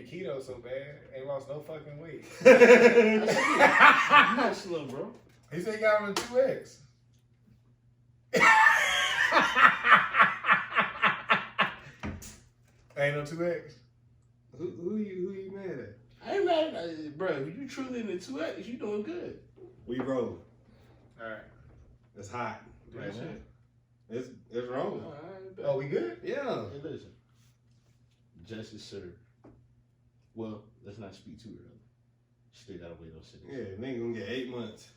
keto so bad. Ain't lost no fucking weight. You not slow, bro. He said he got on the 2X. Ain't no 2X. Who you mad at? I ain't mad at you, bro. If you truly in the 2X, you doing good. We roll. All right. It's hot. Right now. It's rolling. All right, Oh, we good? Yeah. Hey, listen. Justice served. Well, let's not speak too early. Stay that way, don't sit. Yeah, nigga gonna get 8 months.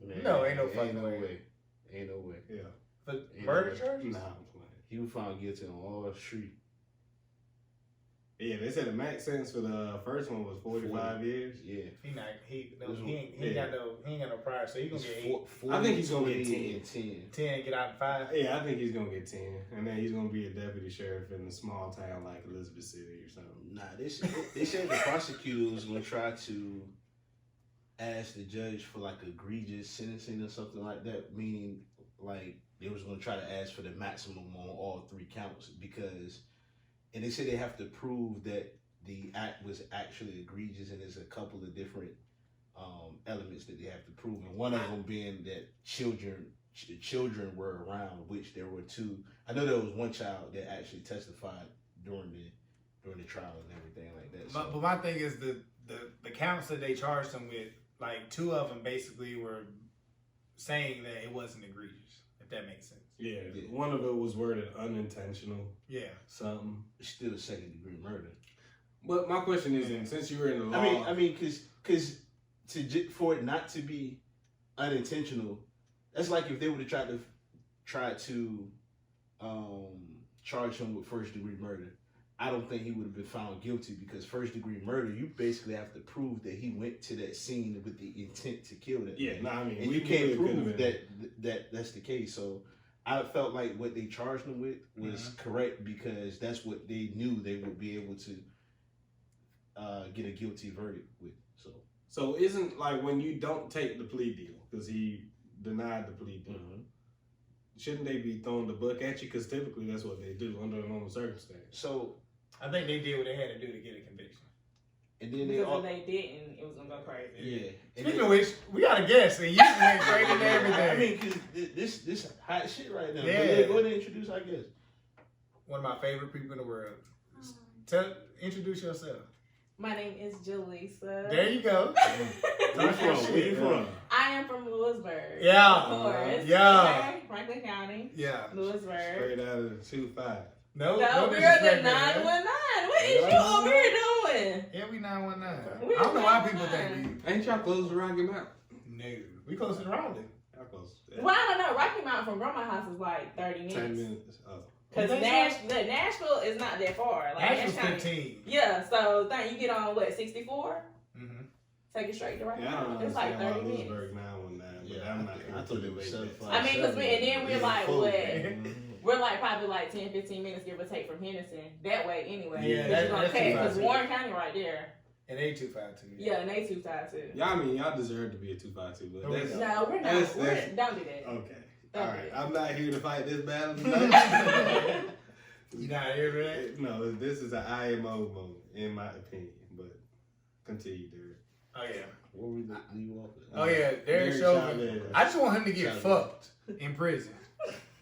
Man, No, ain't no fucking no way. Ain't no way. Yeah. For Ain't murder no way. charges? Nah, I'm playing. He was found guilty on all street. Yeah, they said the max sentence for the first one was 45 years. Yeah. He ain't Yeah. got no prior, so he gonna get 8. I think he's gonna get 20 10. and 10. 10 and get out in 5. Yeah, I think he's gonna get 10, and then he's gonna be a deputy sheriff in a small town like Elizabeth City or something. Nah, they said the prosecutor was gonna try to ask the judge for like egregious sentencing or something like that, meaning like they was gonna try to ask for the maximum on all 3 counts because, and they said they have to prove that the act was actually egregious, and there's a couple of different elements that they have to prove, and one of them being that children were around, which there were 2. I know there was one child that actually testified during the trial and everything like that. So. But my thing is the counts that they charged him with, like 2 of them basically were saying that it wasn't egregious, if that makes sense. Yeah, one of it was worded unintentional. Yeah. Something. It's still a 2nd-degree murder. But my question is, since you were in the law, I mean, because for it not to be unintentional, that's like if they would have tried to charge him with 1st-degree murder. I don't think he would have been found guilty because 1st-degree murder, you basically have to prove that he went to that scene with the intent to kill that man. I mean, and you can't prove that that's the case. So I felt like what they charged him with was correct because that's what they knew they would be able to get a guilty verdict with. So isn't like when you don't take the plea deal because he denied the plea deal, shouldn't they be throwing the book at you? Because typically that's what they do under normal circumstances. So I think they did what they had to do to get a conviction. And then because if they didn't, it was gonna go crazy. Yeah. Speaking of which, we got a guest, and you went straight into everything. I mean, because this hot shit right now. Yeah. But go ahead and introduce our guest. One of my favorite people in the world. Introduce yourself. My name is Jaleesa. There you go. Where you from? I am from Lewisburg. Yeah. Of course. Yeah. Okay. Franklin County. Yeah. Lewisburg. Straight out of the 2-5. No, we're the disrespect, 919. man. What is you over here doing? Yeah, we 919. We I don't know why people 919. think Ain't y'all close to Rocky Mountain? no. We close to Raleigh. Y'all close. Well, I don't know. Rocky Mountain from Grandma's house is like 30 minutes. 10 minutes. Oh. Because Nashville is not that far. Like, Nashville's 15. Yeah, so you get on what, 64? Mm-hmm. Take it straight to Rocky Yeah, I don't Mountain. It's like understand 30 why minutes. Lewisburg 919, but Yeah, I'm not I thought it was so 75. I mean, because and then we're like, what? Mm-hmm. We're like probably like 10, 15 minutes, give or take, from Henderson. That way, anyway. Yeah, Because that's Warren County right there. And they 252. Yeah, and they 252. Y'all deserve to be a 252, but that's No, we're not. Don't do that. okay. Don't All do right, that. I'm not here to fight this battle tonight. You not here for that? No, this is an IMO moment, in my opinion. But continue, Derek. Oh, yeah. Where we leave off at? Oh, yeah. Derek Chauvin. I just want him to get fucked in prison.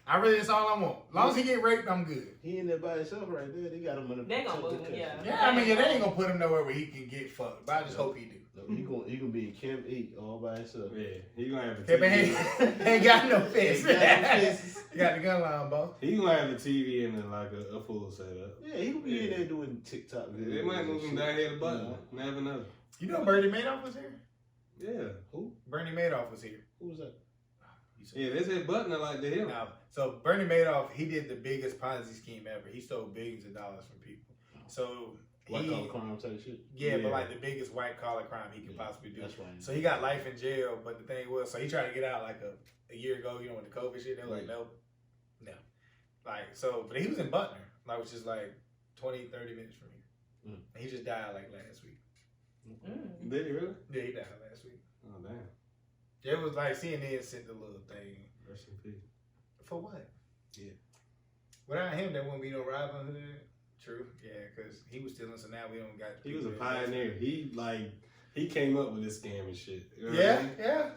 That's all I want. As long as he get raped, I'm good. He in there by himself right there. They got him in the. They gonna move him, yeah. Yeah, I mean, they ain't gonna put him nowhere where he can get fucked. But I just hope he do. He gonna be in Camp 8 all by himself. Yeah, he gonna have a Kevin TV. ain't got no fist. Ain't got no fist. You got the gun line, boss. He gonna have a TV and like a full setup. Yeah, he gonna be in there doing TikTok videos. They might move him down here to button. Never know. You know Bernie Madoff was here? Yeah. Who? Bernie Madoff was here. Who was that? Yeah, they said Butler like the hill. Now, so Bernie Madoff, he did the biggest Ponzi scheme ever. He stole billions of dollars from people. So White collar crime type shit. yeah, but like the biggest white collar crime he could possibly do. That's right. So he got life in jail, but the thing was, so he tried to get out like a year ago, you know, when the COVID shit, they were like, no. Like, so, but he was in Butner, like, which is like 20, 30 minutes from here. Mm. And he just died like last week. Mm. Did he really? Yeah, he died last week. Oh, damn. It was like CNN sent the little thing. Rest in peace. For what? Yeah. Without him, there wouldn't be no Robin Hood. True. Yeah, because he was stealing, so now we don't got. He was a pioneer. He came up with this scam and shit. You know Yeah, what I mean? yeah.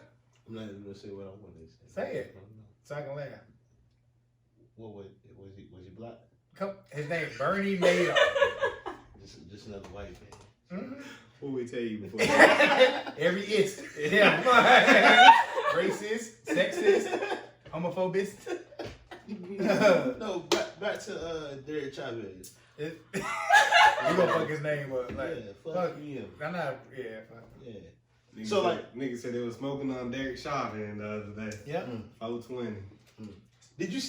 I'm not even gonna say what I want to say. Say it. So I can laugh. What was he black? His name Bernie Madoff. Just another white man. Mm-hmm. What we tell you before? Every it's yeah. Racist, sexist, homophobist. No, back to Derek Chavez. You gonna fuck his name up? Like, Yeah, fuck him. I'm not. Yeah, fuck. Yeah. Niggas So, said, niggas said they was smoking on Derek Chauvin the other day. Yeah. 420. Did you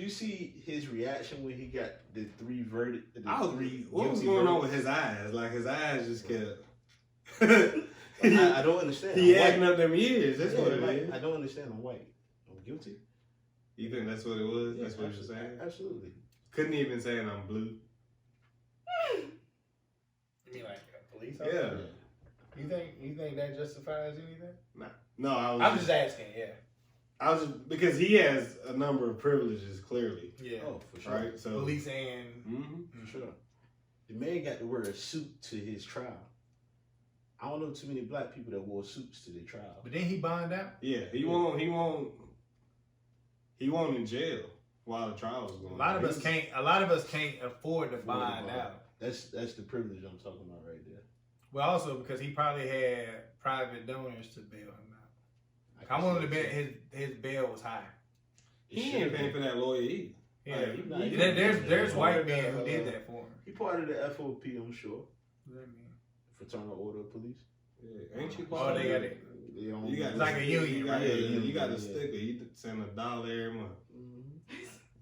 see his reaction when he got the three verdict? What was going on with his eyes? Like his eyes just kept. I don't understand. He acting up them years. That's what it is. I don't understand. I'm white. I'm guilty. You think that's what it was? Yeah, That's what you're saying? Absolutely. Couldn't even say I'm blue. You mean like a police Yeah. officer? You think that justifies anything? No, I'm just asking. Yeah. I was just, because he has a number of privileges, clearly. Yeah. Oh, for sure. Right? So Police and. For sure. The man got to wear a suit to his trial. I don't know too many black people that wore suits to their trial. But then he bonded out. yeah, he won't in jail while the trial was going on. A lot of us can't afford to bond out. That's the privilege I'm talking about right there. Well, also because he probably had private donors to bail him out. I'm willing to bet his bail was high. He ain't paying for that lawyer either. Yeah, there's white men who did that for him. He part of the FOP, I'm sure. What does that mean? Fraternal Order of Police. Yeah. Ain't you Oh, part they of got it. You got It's like a union, you got, right? you got a sticker. You send $1 every month.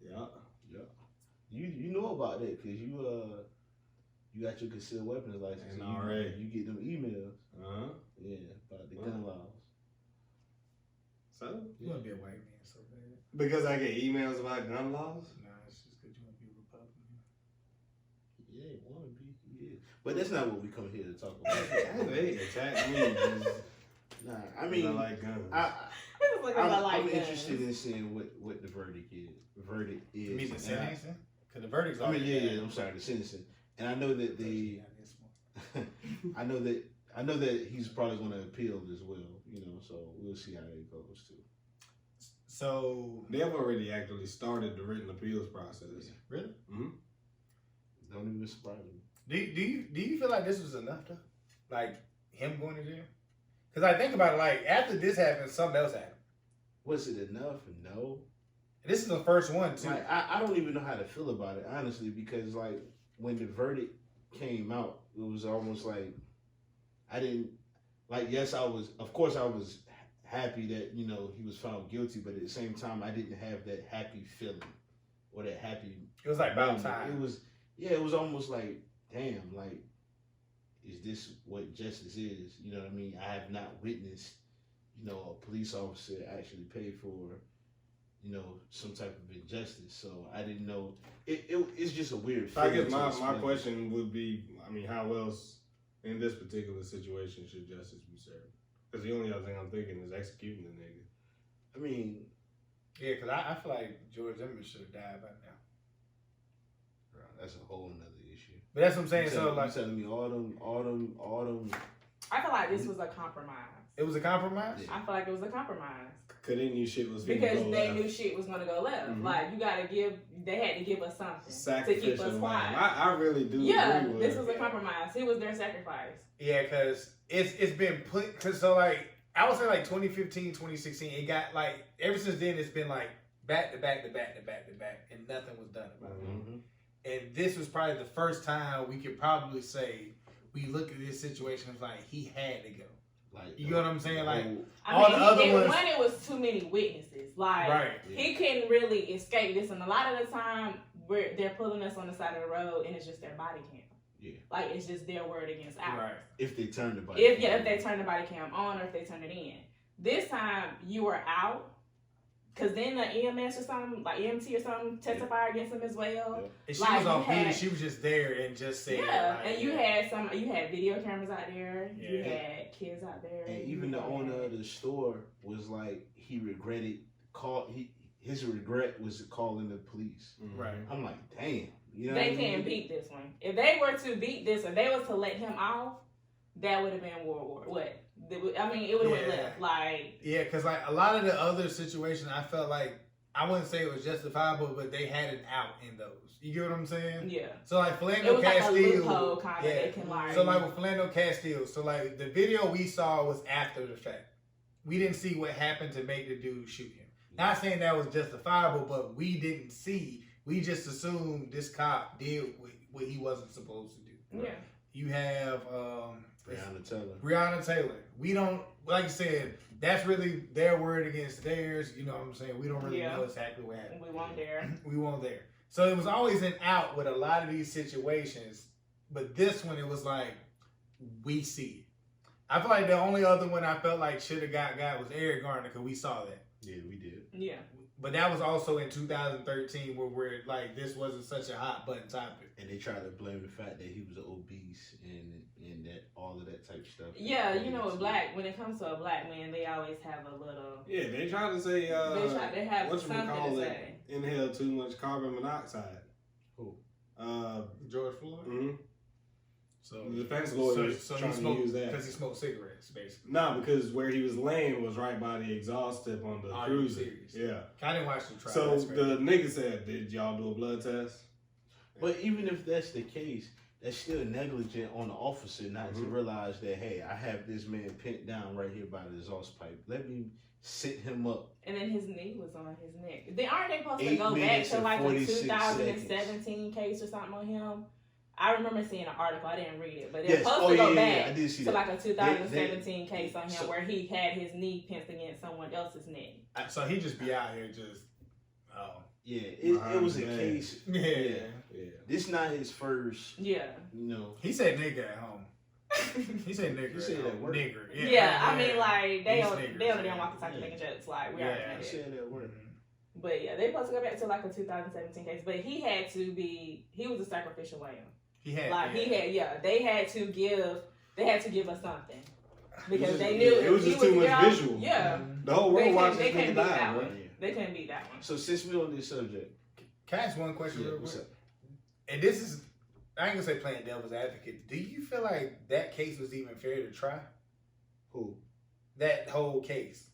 Yeah. You know about that because you got your concealed weapons license. And you, already. you get them emails. Yeah, about the gun laws. So You want to be a white man so bad. because I get emails about gun laws. Nah, it's just because you want to be a Republican. Yeah, want to be. Yeah, but that's not what we come here to talk about. They attack me. Nah, I mean, I like guns. I'm interested in seeing what the verdict is. You mean the sentencing? Because the verdict's I mean, already I'm sorry, the sentencing. And I know that I know that he's probably going to appeal as well. So we'll see how that goes too. So They've already actually started the written appeals process. Really? Mm-hmm. Don't even surprise me. Do you feel like this was enough though? Like him going to jail? Because I think about it, like after this happened, something else happened. Was it enough? No. This is the first one too. Like, I don't even know how to feel about it, honestly, because like when the verdict came out, it was almost like I didn't like. Yes, I was happy that he was found guilty, but at the same time, I didn't have that happy feeling or that happy. It was like about moment. time. It was almost like, damn, like, is this what justice is? You know what I mean? I have not witnessed, a police officer actually pay for, some type of injustice. So I didn't know. It's just a weird feeling. I guess my question would be, I mean, how else in this particular situation should justice be served? Because the only other thing I'm thinking is executing the nigga. I mean, yeah, because I feel like George Zimmerman should have died by now. That's a whole nother issue. But that's what I'm saying. So like, telling me all them. I feel like this was a compromise. It was a compromise. I feel like it was a compromise. Cause they knew shit was because they knew shit was gonna go left. Mm-hmm. Like they had to give us something to keep us quiet. I really do. Yeah, agree with this was a compromise. It was their sacrifice. Yeah, because it's been put. Cause so like I would say like 2015, 2016. It got like ever since then it's been like back to back to back to back to back, and nothing was done about it. Mm-hmm. And this was probably the first time we could probably say we look at this situation as like he had to go. Like, you know what I'm saying? Like it was too many witnesses. Like right. He couldn't really escape this, and a lot of the time they're pulling us on the side of the road, and it's just their body cam. Yeah. Like it's just their word against ours. Right. If they turn the body. If they turn the body cam on or if they turn it in. This time you were out. Cause then the EMS or something, like EMT or something, testified against him as well. Yeah. And she like was on duty. She was just there and just said. Yeah, like, and you had video cameras out there. Yeah. You had kids out there. And even the owner of the store was like, he regretted his regret was calling the police. Right. I'm like, damn, You know they can't beat this one. If they were to beat this, if they were to let him off, that would have been World War. What? I mean, it would have went left. Like, yeah, because like a lot of the other situations, I felt like I wouldn't say it was justifiable, but they had an out in those. You get what I'm saying? yeah. So like It Philando was like a Castile, loophole kind of. They can like. So like with Philando Castile, so like the video we saw was after the fact. We didn't see what happened to make the dude shoot him. Not saying that was justifiable, but we didn't see. We just assumed this cop did what he wasn't supposed to do. Yeah. You have Breonna Taylor. Breonna Taylor. We don't, like I said, that's really their word against theirs. You know what I'm saying? We don't really know exactly what happened. We weren't there. We weren't there. So it was always an out with a lot of these situations. But this one, it was like, we see it. I feel like the only other one I felt like should have got was Eric Garner, because we saw that. Yeah, we did. Yeah. But that was also in 2013 where we're like, this wasn't such a hot button topic. And they tried to blame the fact that he was obese and that all of that type of stuff. Yeah, you know, when it comes to a black man, they always have a little. Yeah, they try to say. They have something to say. Inhale too much carbon monoxide. Who? George Floyd. Mm-hmm. So the defense lawyer was trying to use that because he smoked cigarettes, basically. No, because where he was laying was right by the exhaust tip on the cruiser. Yeah, I didn't watch the trial. So the nigga said, "Did y'all do a blood test?" But even if that's the case, that's still negligent on the officer not to realize that, hey, I have this man pinned down right here by the exhaust pipe. Let me sit him up. And then his knee was on his neck. Aren't they supposed to go back to like a 2017 case or something on him? I remember seeing an article. I didn't read it, but they're supposed to go back to like a 2017 case on him where he had his knee pinned against someone else's neck. So he just be out here just, yeah, it was a case. Yeah. This not his first. Yeah. You know. He said nigga at home. He said nigger. He said at work. Nigger. Yeah, I mean, like, they don't walk the talk making jokes. Like, we already know he said at work. But yeah, they supposed to go back to like a 2017 case. But he was a sacrificial lamb. They had to give us something. Because they knew it was just too much visual. Yeah. The whole world watched this nigga die, bro. They couldn't beat that one. So since we're on this subject, can I ask one question real what's quick? up? And this is, I ain't gonna say playing devil's advocate. Do you feel like that case was even fair to try? Who? That whole case.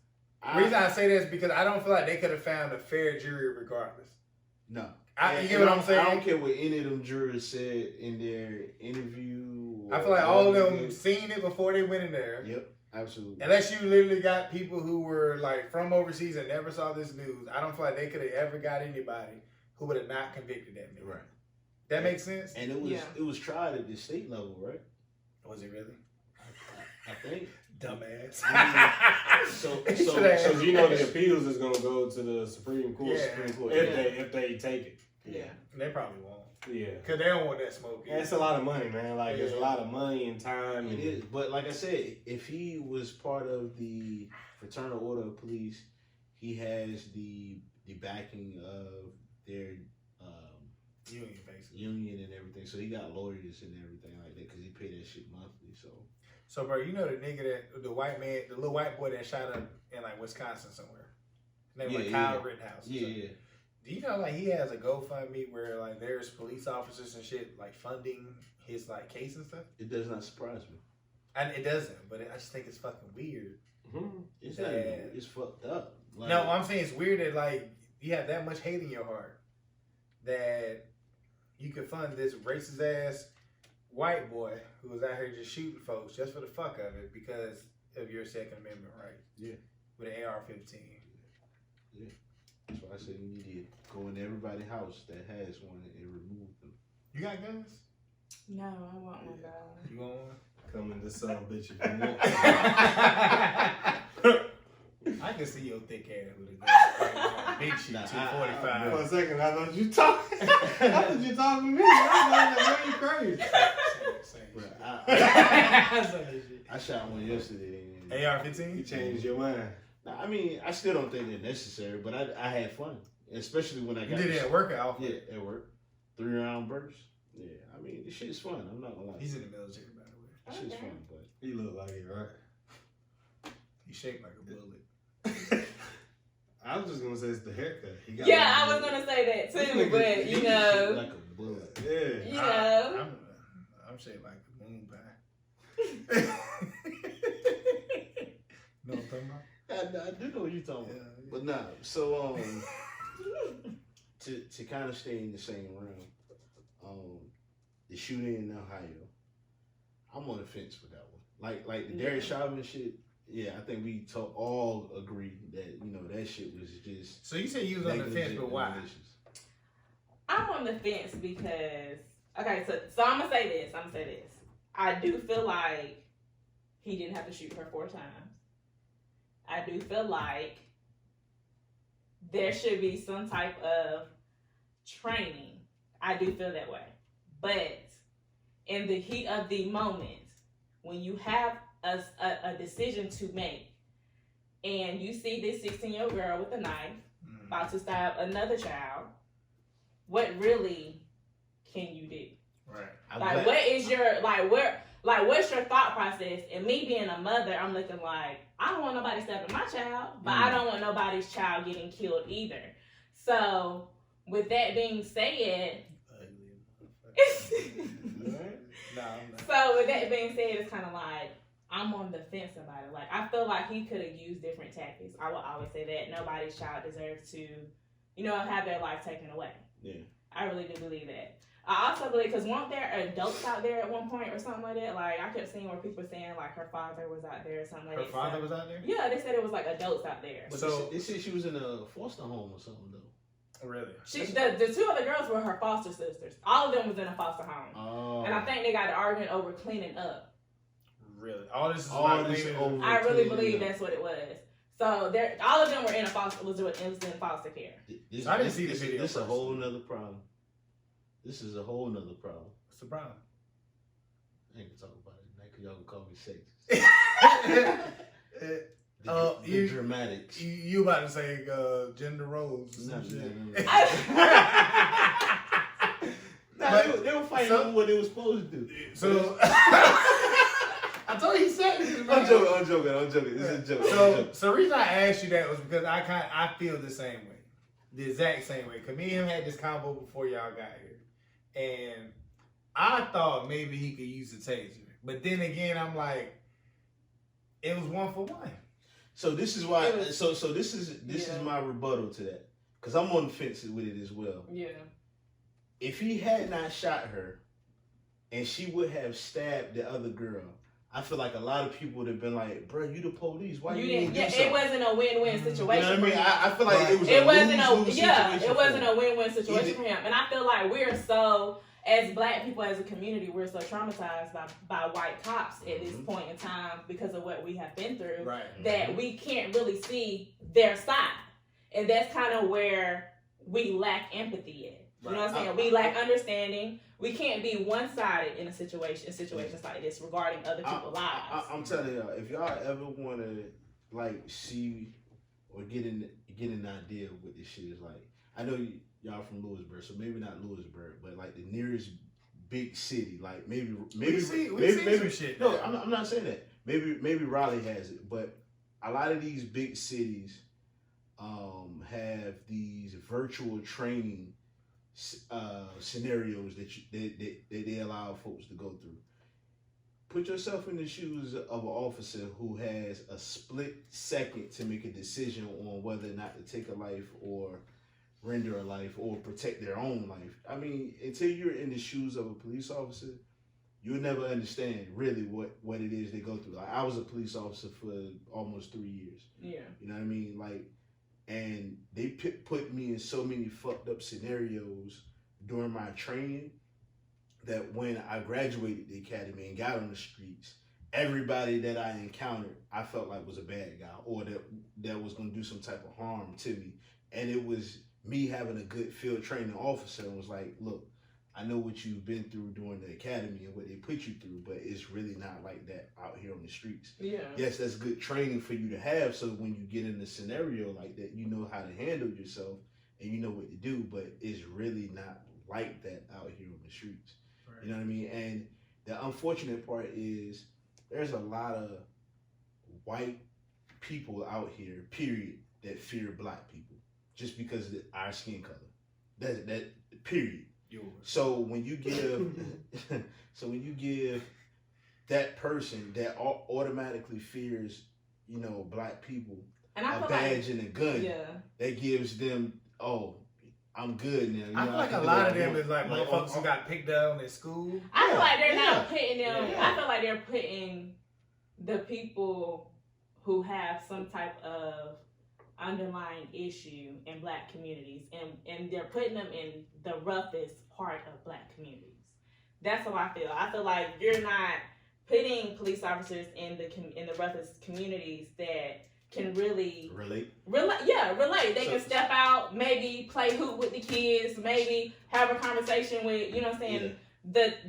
The reason I say that is because I don't feel like they could have found a fair jury regardless. No. You get what I'm saying? I don't care what any of them jurors said in their interview. I feel like all of them seen it before they went in there. Yep, absolutely. Unless you literally got people who were like from overseas and never saw this news, I don't feel like they could have ever got anybody who would have not convicted that man. Right. That makes sense? And it was tried at the state level, right? Was it really? I think. Dumbass. So you know the appeals is gonna go to the Supreme Court. Yeah. Supreme Court if they take it. Yeah. They probably won't. Yeah. Because they don't want that smoke. It's a lot of money, man. Like, it's a lot of money and time. It is. But like I said, if he was part of the Fraternal Order of Police, he has the backing of their union, basically. Union and everything. So he got lawyers and everything like that because he paid that shit monthly. So, bro, you know the nigga the white man, the little white boy that shot up in like Wisconsin somewhere. His name was Kyle Rittenhouse. Yeah. Do you know like he has a GoFundMe where like there's police officers and shit like funding his like case and stuff? It does not surprise me. And it doesn't, but I just think it's fucking weird. Mm-hmm. It's not even, it's fucked up. Like, no, I'm saying it's weird that like you have that much hate in your heart that you could fund this racist ass white boy who was out here just shooting folks just for the fuck of it because of your Second Amendment right. Yeah. With an AR-15. Yeah. That's why I said we need to go in everybody's house that has one and remove them. You got guns? No, I want one though. You want one? Come in this son bitch if you want. I can see your thick ass with a gun. Big shit, 245. For a second, I thought you talking. I thought you talking to me. I thought you crazy. I shot one yesterday. AR-15? You changed your mind. Nah, I mean, I still don't think they're necessary, but I had fun, especially when I got. You did it at work, Alpha? Yeah, at work. 3-round burst. Yeah, I mean, this shit's fun. I'm not gonna lie. He's in the military, by the way. This shit's fun, but he look like it, right? He's shaped like a bullet. I was just gonna say it's the haircut. Yeah, I was gonna say that too, but you know, like a bullet. Yeah, you know, I'm shaped like a moon pie. Know what I'm talking about? I do know what you're talking about, but nah. So to kind of stay in the same realm, the shooting in Ohio, I'm on the fence with that one. Like the Derek Chauvin shit. Yeah, I think we all agree that that shit was just. So you said you was on the fence, but why? I'm on the fence because so I'm gonna say this. I do feel like he didn't have to shoot her 4 times. I do feel like there should be some type of training. I do feel that way. But in the heat of the moment, when you have a decision to make and you see this 16-year-old girl with a knife about to stab another child, what really can you do? Right. What is your, what's your thought process? And me being a mother, I'm looking like, I don't want nobody stabbing my child, but I don't want nobody's child getting killed either. So, with that being said, it's kind of like, I'm on the fence about it. Like, I feel like he could have used different tactics. I will always say that nobody's child deserves to, have their life taken away. Yeah. I really do believe that. I also believe, because weren't there adults out there at one point or something like that? Like, I kept seeing where people were saying, like, her father was out there or something like that. Her father was out there? Yeah, they said it was, like, adults out there. But so they said she was in a foster home or something, though. Really? The 2 other girls were her foster sisters. All of them was in a foster home. Oh. And I think they got an argument over cleaning up. Really? All this is over. I really believe that's what it was. So all of them were in foster care. So I didn't see the video. This is a whole nother problem. This is a whole nother problem. What's the problem? I ain't gonna talk about it, man, because y'all gonna call me sexist. The dramatics. You about to say gender roles or some shit. No. They were fighting over what they were supposed to do. So I told you he said this. I'm joking. This is a joke. So the reason I asked you that was because I feel the same way. The exact same way. Because me and him had this convo before y'all got here. And I thought maybe he could use the taser. But then again, I'm like, it was 1 for 1. So this is why. So this is my rebuttal to that, because I'm on the fence with it as well. Yeah. If he had not shot her, and she would have stabbed the other girl, I feel like a lot of people would have been like, "Bro, you the police. Why you didn't do something?" It wasn't a win-win situation. You know what I mean? I feel like it was. It wasn't a win-win situation for him. And I feel like we're so, as Black people, as a community, we're so traumatized by white cops at this point in time because of what we have been through, that we can't really see their side, and that's kind of where we lack empathy at. You know what I'm saying? We lack understanding. We can't be one-sided in situations like this regarding other people's lives. I'm telling y'all, if y'all ever want to see or get an idea of what this shit is like, I know y'all from Lewisburg, so maybe not Lewisburg, but like the nearest big city, like maybe some shit. No, I'm not saying that. Maybe Raleigh has it, but a lot of these big cities have these virtual training scenarios that they allow folks to go through. Put yourself in the shoes of an officer who has a split second to make a decision on whether or not to take a life or render a life or protect their own life. I mean, until you're in the shoes of a police officer, you'll never understand really what it is they go through. Like, I was a police officer for almost 3 years. Yeah. You know what I mean? Like, and they put me in so many fucked up scenarios during my training that when I graduated the academy and got on the streets, everybody that I encountered, I felt like was a bad guy or that was going to do some type of harm to me. And it was me having a good field training officer and was like, look, I know what you've been through during the academy and what they put you through, but it's really not like that out here on the streets. Yeah. Yes, that's good training for you to have, so when you get in a scenario like that, you know how to handle yourself and you know what to do, but it's really not like that out here on the streets. Right. You know what I mean? And the unfortunate part is there's a lot of white people out here, period, that fear black people just because of our skin color. That period. So when you give that person that automatically fears, black people, and a badge and a gun, that gives them, I'm good now. I feel like a lot of them is like motherfuckers who got picked up in school. I feel like they're not putting them. I feel like they're putting the people who have some type of underlying issue in black communities, and they're putting them in the roughest part of black communities. That's how I feel. I feel like you're not putting police officers in the roughest communities that can really relate. They can step out, maybe play hoop with the kids, maybe have a conversation with, you know what I'm saying,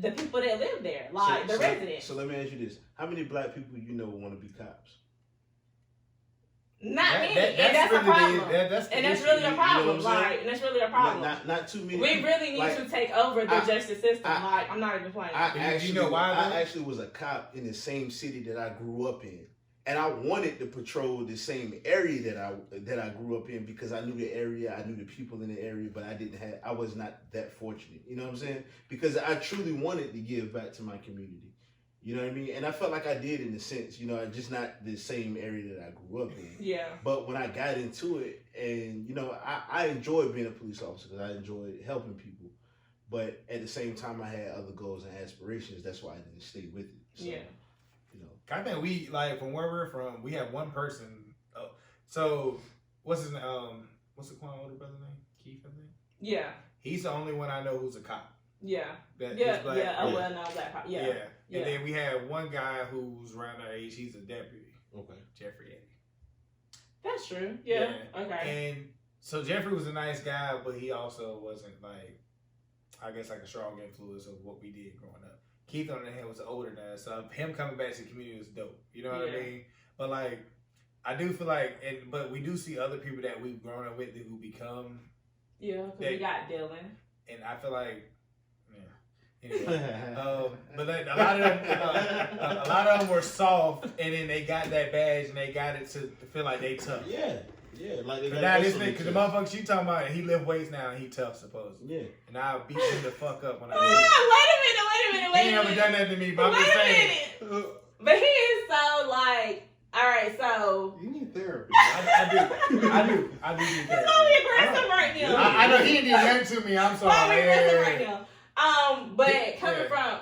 the people that live there, like the residents. So let me ask you this: how many black people want to be cops? Not many, and that's a problem. And that's really a problem. And that's really a problem. Not too many. We really need to take over the justice system. I'm not even playing. I actually was a cop in the same city that I grew up in, and I wanted to patrol the same area that I grew up in because I knew the area, I knew the people in the area, but I was not that fortunate. You know what I'm saying? Because I truly wanted to give back to my community. You know what I mean? And I felt like I did in a sense, just not the same area that I grew up in. Yeah. But when I got into it, and, I enjoyed being a police officer because I enjoyed helping people. But at the same time, I had other goals and aspirations. That's why I didn't stay with it. So, I think we, from where we're from, we have one person. So, what's his name? What's the older brother name? Keith, I think? Yeah. He's the only one I know who's a cop. Yeah. Black. Well-known black cop. Yeah. And then we have one guy who's around our age. He's a deputy. Okay. Jeffrey Eddy. That's true. Yeah. Okay. And so Jeffrey was a nice guy, but he also wasn't a strong influence of what we did growing up. Keith, on the other hand, was older than us. So him coming back to the community was dope. You know what I mean? But I do feel but we do see other people that we've grown up with who become. Yeah, because we got Dylan. And I feel like. Anyway, but a lot of them were soft, and then they got that badge, and they got it to feel like they tough. Yeah. Like they got now this nigga, because the motherfucker she talking about, he lift weights now, and he tough supposedly. Yeah. And I'll beat him the fuck up when I. Wait a minute. He ain't never done that to me, but I'm just saying. But he is so all right, so you need therapy. I do need therapy. It's gonna be aggressive right now. I know he didn't do that to me. I'm sorry. It's gonna be aggressive right now. But coming from,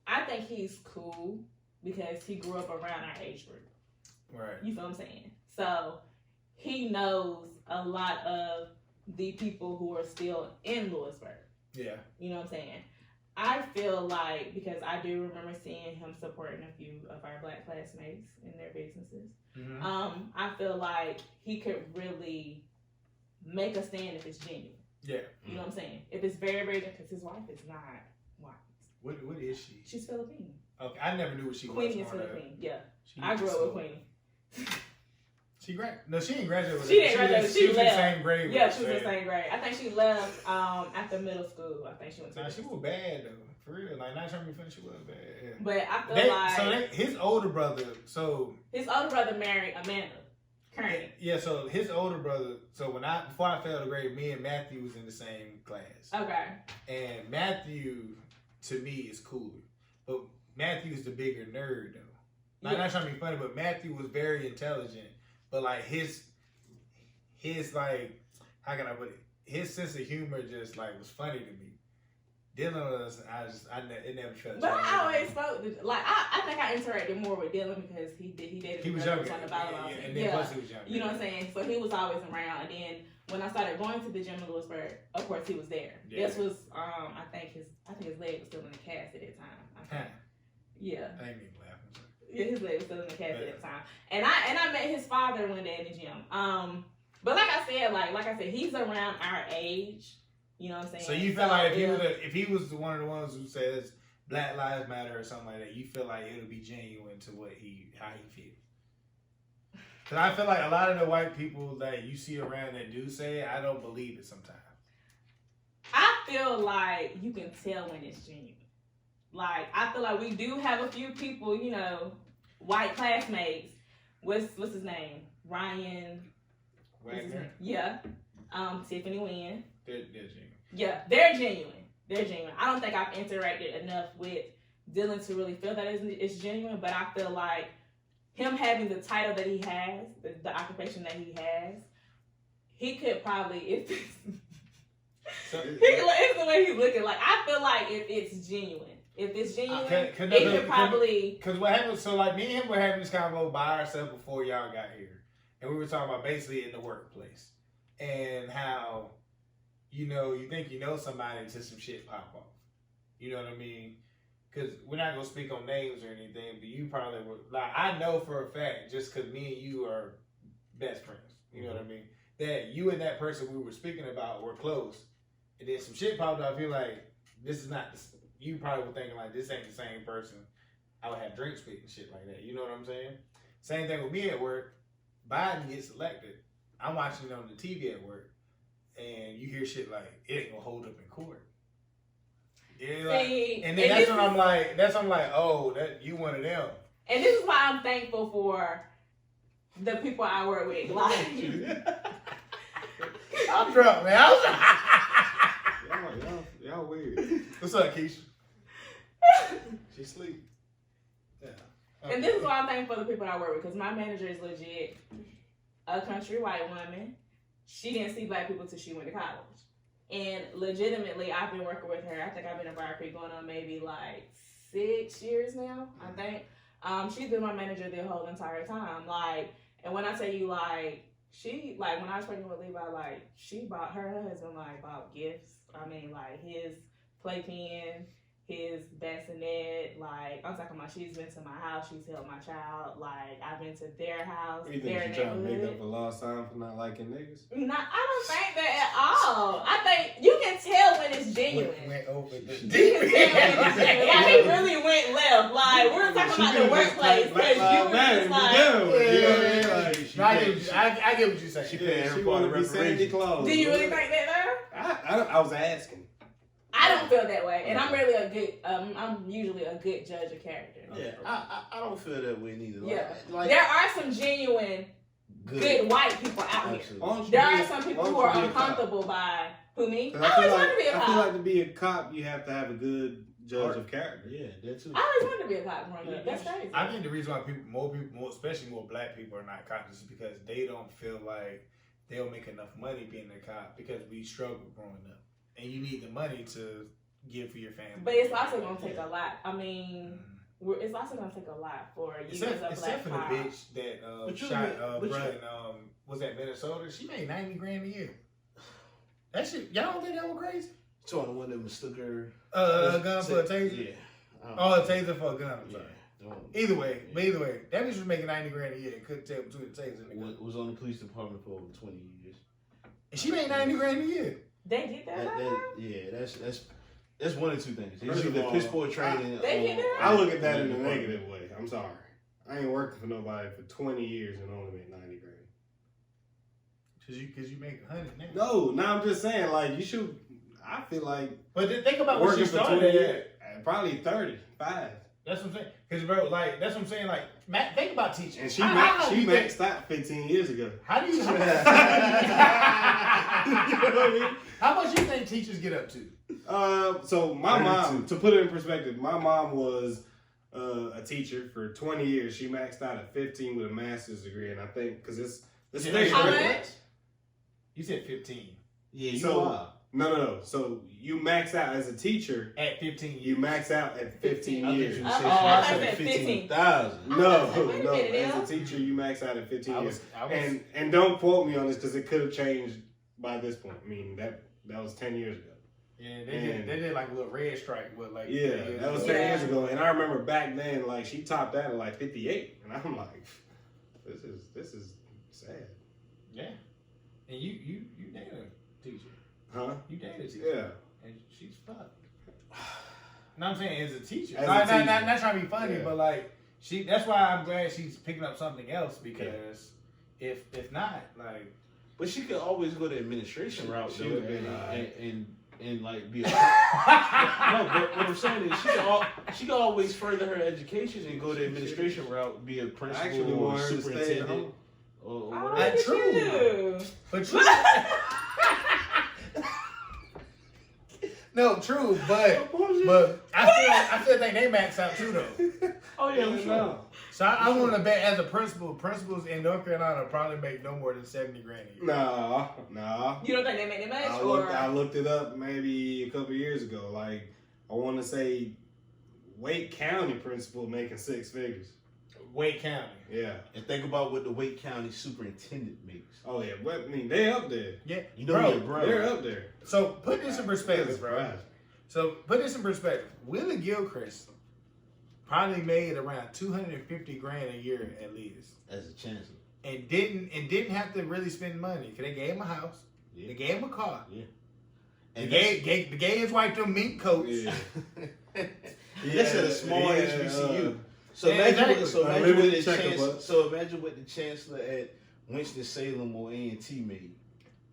I think he's cool because he grew up around our age group. Right. You feel what I'm saying? So he knows a lot of the people who are still in Lewisburg. Yeah. You know what I'm saying? I feel like, because I do remember seeing him supporting a few of our black classmates in their businesses. Mm-hmm. I feel like he could really make a stand if it's genuine. Yeah. You know what I'm saying? If it's very, very, because his wife is not white. What is she? She's Filipino. Okay, I never knew what she was. Queenie is Filipino. Yeah. I grew up with Queenie. She didn't graduate with She didn't graduate. She was left. in the same grade. Yeah, she was in the same grade. I think she left after middle school. I think she went to. Nah, she was bad though. For real. Not trying to be funny, she was bad. Yeah. But I feel his older brother, married Amanda. Kearney. Yeah, so his older brother, before I fell to grade, me and Matthew was in the same class. Okay. And Matthew, to me, is cooler. But Matthew's the bigger nerd though. Not trying to be funny, but Matthew was very intelligent. But his how can I put it? His sense of humor just was funny to me. Dylan was, it never felt. But I always felt I think I interacted more with Dylan because he dated. He was younger. On the volleyball team. And then plus he was younger. You know what I'm saying? So he was always around. And then when I started going to the gym in Lewisburg, of course he was there. Yeah. This was I think his leg was still in the cast at that time. Yeah. I ain't even laughing. Yeah, his leg was still in the cast at that time. And I met his father one day in the gym. But like I said, he's around our age. You know what I'm saying? So you feel like if he was one of the ones who says Black Lives Matter or something like that, you feel like it'll be genuine to how he feels? Because I feel like a lot of the white people that you see around that do say it, I don't believe it sometimes. I feel like you can tell when it's genuine. I feel like we do have a few people, white classmates. What's his name? Ryan Wagner. Yeah. Tiffany Wynn. They're genuine. Yeah, they're genuine. They're genuine. I don't think I've interacted enough with Dylan to really feel that it's genuine, but I feel like him having the title that he has, the occupation that he has, he could probably, it's the way he's looking. Like, I feel like if it's genuine, it could probably. Because what happened, so like me and him were having this convo by ourselves before y'all got here. And we were talking about basically in the workplace. And how, you know, you think you know somebody until some shit pop off. You know what I mean? Because we're not going to speak on names or anything, but you probably were, like, I know for a fact, just because me and you are best friends, you know what I mean? That you and that person we were speaking about were close. And then some shit popped up, I feel like, this is not, you probably were thinking, like, this ain't the same person I would have drinks with and shit like that. You know what I'm saying? Same thing with me at work. Biden gets elected. I'm watching it on the TV at work, and you hear shit like, it ain't gonna hold up in court. Yeah, like, and then that's when I'm like, oh, that you one of them. And this is why I'm thankful for the people I work with. Like, I'm drunk, man. Y'all weird. What's up, Keisha? She sleep. Yeah. And this is why I'm thankful for the people I work with, because my manager is legit a country white woman. She didn't see black people till she went to college. And legitimately, I've been working with her. I think I've been in Briar Creek going on maybe like 6 years now, I think. She's been my manager the whole entire time. Like, and when I tell you, like, she, like, when I was pregnant with Levi, like, she bought her husband, like, bought gifts. I mean, like, his playpen, his bassinet, like, I'm talking about she's been to my house, she's held my child, like, I've been to their house, you think she's trying to make up a lost time for not liking niggas? I don't think that at all. I think you can tell when it's genuine. Went over the You can tell when it's genuine. Like, he really went left. Like, we're talking about the workplace, because you were just like... I get what you're saying. She paying her part of reparations. Do you really think that, though? I was asking. I don't feel that way, and I'm really a good. I'm usually a good judge of character. Yeah, I don't feel that way neither. Like, there are some genuine good white people out here. There are some people who are uncomfortable by me. I always wanted to be a cop. I feel like to be a cop, you have to have a good judge of character. Yeah, that too. I always wanted to be a cop growing up. That's crazy. I think the reason why more people, especially more black people, are not cops is because they don't feel like they'll make enough money being a cop because we struggled growing up. And you need the money to give for your family. But it's also going to take a lot. I mean, it's also going to take a lot for you as a black cop. Except for the bitch that shot Brad in, was that Minnesota? She made $90,000 a year. That shit, y'all don't think that was crazy? So the one that mistook her a gun for a taser? Yeah. Oh, a taser for a gun, I'm sorry. Yeah. Either way, that bitch was making $90,000 a year and couldn't tell between the taser and the gun. Was on the police department for over 20 years. And she made $90,000 a year. They get that? Yeah, that's one of two things. It's either piss poor training. They get that? I look at that in a negative way. I'm sorry. I ain't working for nobody for 20 years and only made $90,000. Cause you make $100 now. No, I'm just saying, like, you should. I feel like. But think about what she started at. Probably 35. That's what I'm saying. Cause bro, like that's what I'm saying. Like, Matt, think about teaching. And she maxed out 15 years ago. How do you? You know what I mean? How much you think teachers get up to? So my mom, to put it in perspective, my mom was a teacher for 20 years. She maxed out at 15 with a master's degree, and I think because it's how much? You said 15. Yeah, you so, are. No. So you max out as a teacher at 15 years. You max out at 15 years. I said 15,000. No. As a teacher, you max out at 15 years. And don't quote me on this because it could have changed by this point. I mean that was 10 years ago. Yeah, they did like a little red stripe with like. Yeah, that was 10 years ago, and I remember back then, like she topped that at like 58, and I'm like, this is sad. Yeah, and you dated a teacher. Huh? You dated a teacher. Yeah. And she's fucked. No, I'm saying as a teacher. Not trying to be funny, but like that's why I'm glad she's picking up something else because if not, like. But she could always go the administration route though, and like be a no, but what I'm saying is she could always further her education and go the administration route, be a principal or superintendent That's true. But true. No, true, but I still think they max out too though. Oh yeah, I'm sure. So I want to bet as a principals in North Carolina probably make no more than $70,000 a year. Nah. You don't think they make that much? I looked it up maybe a couple years ago. Like I want to say, Wake County principal making 6 figures. Wake County. Yeah. And think about what the Wake County superintendent makes. Oh yeah, but I mean they up there. Yeah, you know, they're up there. So put this in perspective, bro. So put this in perspective. Willie Gilchrist probably made around $250,000 a year at least as a chancellor, and didn't have to really spend money because they gave him a house, they gave him a car, and they gave his wife them mink coats. Yeah. That's at a small HBCU. So imagine what the chancellor at Winston-Salem or A&T made.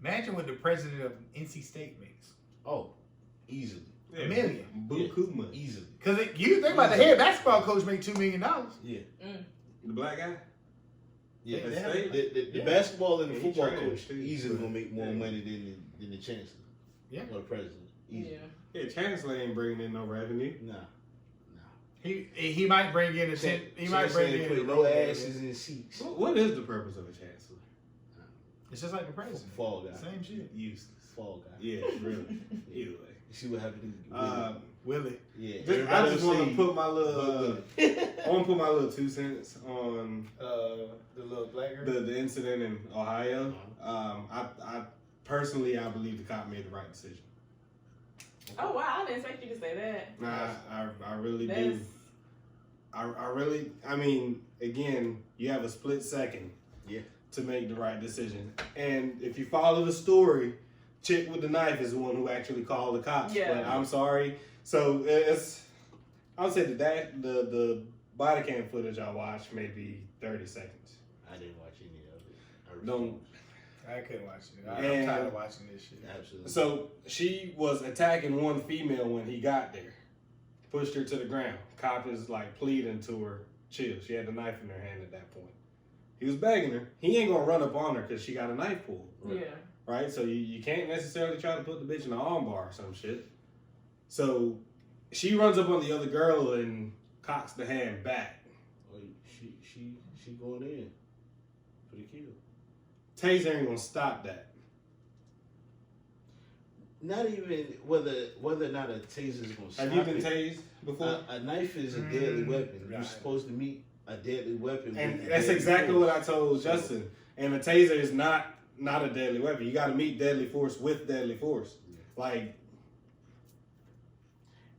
Imagine what the president of NC State makes. Oh, easily. $1 million. Buku money. Easily. Because you think about the head basketball coach make $2 million. Yeah. The black guy? Yeah. The basketball and the football coach easily going to make more money than the chancellor. Yeah. Or the president. Easy. Yeah, chancellor ain't bringing in no revenue. Nah. He might bring in no asses in seats. What is the purpose of a chancellor? It's just like the president. Fall guy. Same shit. Useless. Fall guy. Yeah, really. Either way. You see what happened to Willie. Yeah. I just want to put my little. I want to put my little 2 cents on the little black girl. The incident in Ohio. I personally believe the cop made the right decision. Oh wow! I didn't expect you to say that. Nah, I really do. I mean, again, you have a split second, to make the right decision. And if you follow the story, chick with the knife is the one who actually called the cops. Yeah. But I'm sorry. So I would say that the body cam footage I watched maybe 30 seconds. I didn't watch any of it. I couldn't watch it. I'm tired of watching this shit. Absolutely. So she was attacking one female when he got there. Pushed her to the ground. Cop is like pleading to her, chill. She had the knife in her hand at that point. He was begging her. He ain't gonna run up on her because she got a knife pulled. Right? Yeah. Right? So you can't necessarily try to put the bitch in the armbar or some shit. So she runs up on the other girl and cocks the hand back. Oh, she going in for the kill. Taser ain't gonna stop that. Not even whether or not a taser is gonna stop. Have you been tased before? A knife is a deadly weapon. Right. You're supposed to meet a deadly weapon. And that's exactly what I told Justin. And a taser is not a deadly weapon. You got to meet deadly force with deadly force. Like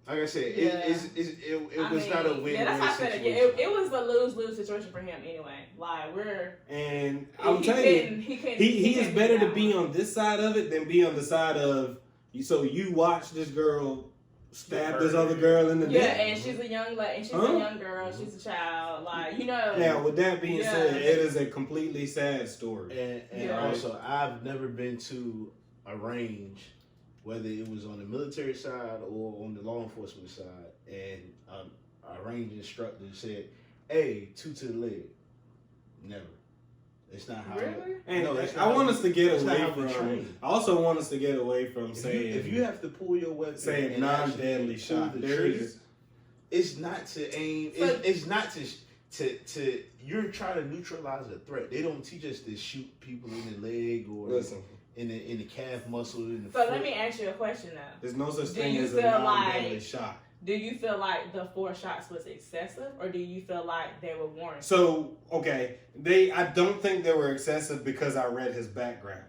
I said, it was not a win-win that's how I said it. It was a lose-lose situation for him anyway. Like I'm telling you, he is better to be on this side of it than be on the side of. So you watch this girl stab this other girl in the neck. Yeah, and she's a young a young girl. She's a child. Like Now, with that being said, it is a completely sad story. And also, I've never been to a range, whether it was on the military side or on the law enforcement side, and a range instructor said, "Hey, 2 to the leg." Never. It's not how. Really? And no, I want us to get away from. I also want us to get away from saying if you have to pull your weapon, saying non-deadly shot. It's not to aim. It's not to. You're trying to neutralize a threat. They don't teach us to shoot people in the leg or in the calf muscle. In the foot. Let me ask you a question now. There's no such thing as a non-deadly shot. Do you feel like the 4 shots was excessive, or do you feel like they were warranted? So, okay, I don't think they were excessive because I read his background.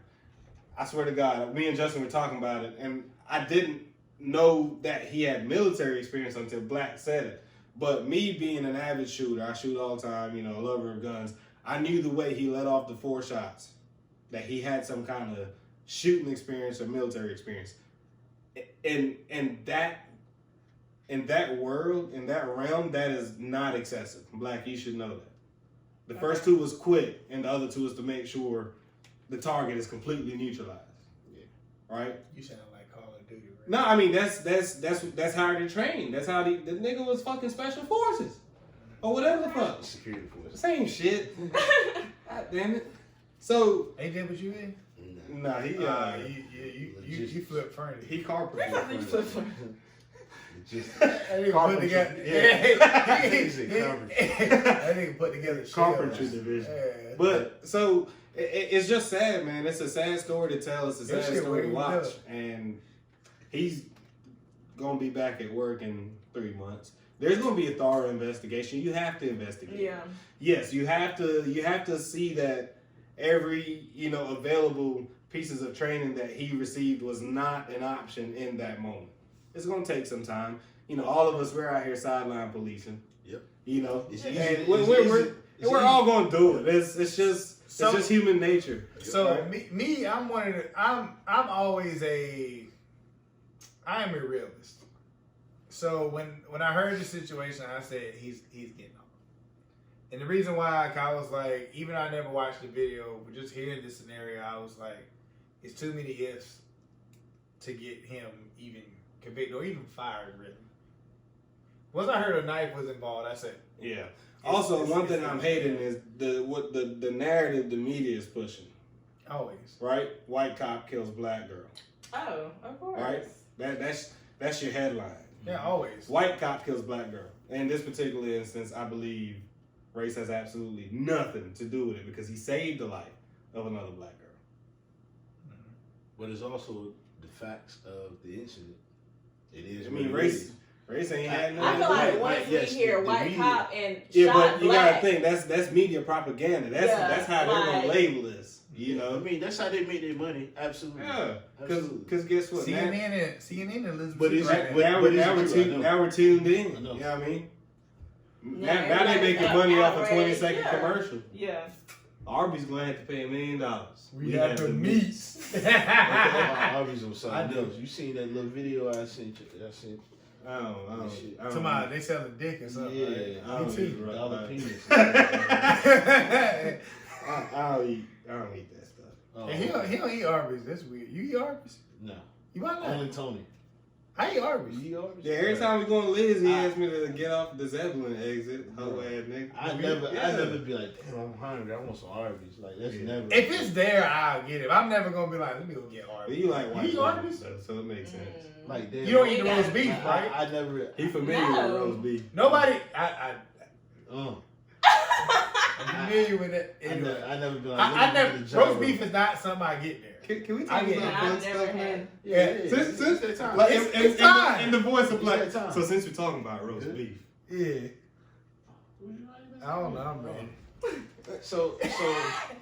I swear to God, me and Justin were talking about it, and I didn't know that he had military experience until Black said it. But me being an avid shooter, I shoot all the time, a lover of guns, I knew the way he let off the 4 shots, that he had some kind of shooting experience or military experience. In that world, in that realm, that is not excessive. Black, you should know that. The first 2 was quick, and the other 2 is to make sure the target is completely neutralized. Yeah. Right? You sound like Call of Duty. Right? No, I mean that's how they trained. That's how the nigga was fucking special forces or whatever the fuck. Security forces. Same shit. God damn it. So They did what you did? nah, You flip furniture. he carpented. Just That nigga put together. That nigga put together carpentry shells. division. Yeah. But so it's just sad, man. It's a sad story to tell. It's a That sad shit story to way watch. up. And he's gonna be back at work in 3 months. There's gonna be a thorough investigation. You have to investigate. Yeah. Yes, you have to see that every available pieces of training that he received was not an option in that moment. It's gonna take some time. All of us, we're out here sideline policing. Yep. It's easy. And we're all gonna do it. It's just human nature. So right? me, I'm one of the. I'm always I am a realist. So when I heard the situation, I said he's getting off. And the reason why I was like, even though I never watched the video, but just hearing this scenario, I was like, it's too many ifs to get him even convicted or even fired, really. Once I heard a knife was involved, I said, yeah. Also, one thing I'm hating is the narrative the media is pushing. always. Right? White cop kills black girl. Oh, of course. Right? That's your headline. Yeah, always. White cop kills black girl. In this particular instance, I believe race has absolutely nothing to do with it because he saved the life of another black girl. But it's also the facts of the incident. It is. I mean, race ain't had I feel like once we hear white cop and yeah, shot but you black, gotta think that's media propaganda. That's how they're gonna label this. I mean, that's how they make their money. Absolutely. Yeah, because guess what? CNN and Elizabeth. But it's now we're tuned in. You know I know. what I mean? Yeah, Now they making money off a outrage. 20-second commercial. Yeah. Arby's gonna have to pay $1 million. We have the meats. Arby's on something else. You seen that little video I sent you? I don't Tomorrow they selling dick or something. Yeah, right? Me too. Dollar penis. I don't eat that stuff. Oh, And he don't eat Arby's. That's weird. You eat Arby's? No. You might not. Only Tony. I eat Arby's. You eat Arby's? Yeah, every time we go on Liz, he asks me to get off the Zeppelin exit. Hoe ass nigga. I never be like, damn, I'm hungry. I want some Arby's. Like, that's never. If it's there, I'll get it. I'm never gonna be like, let me go get But Arby's. you like white eat Arby's? so it makes sense. Like, damn. You don't eat the roast beef, right? I never. He familiar with roast beef. Nobody. Uh, I'm familiar with it. Anyway. I never been like, I never. Roast beef is not something I get there. Can we I talk get about it. fun I've stuff, never man? had. Yeah. Since time. like It's time. in the voice of black. It's that time. So since we're talking about roast beef, Yeah. I don't know, man. So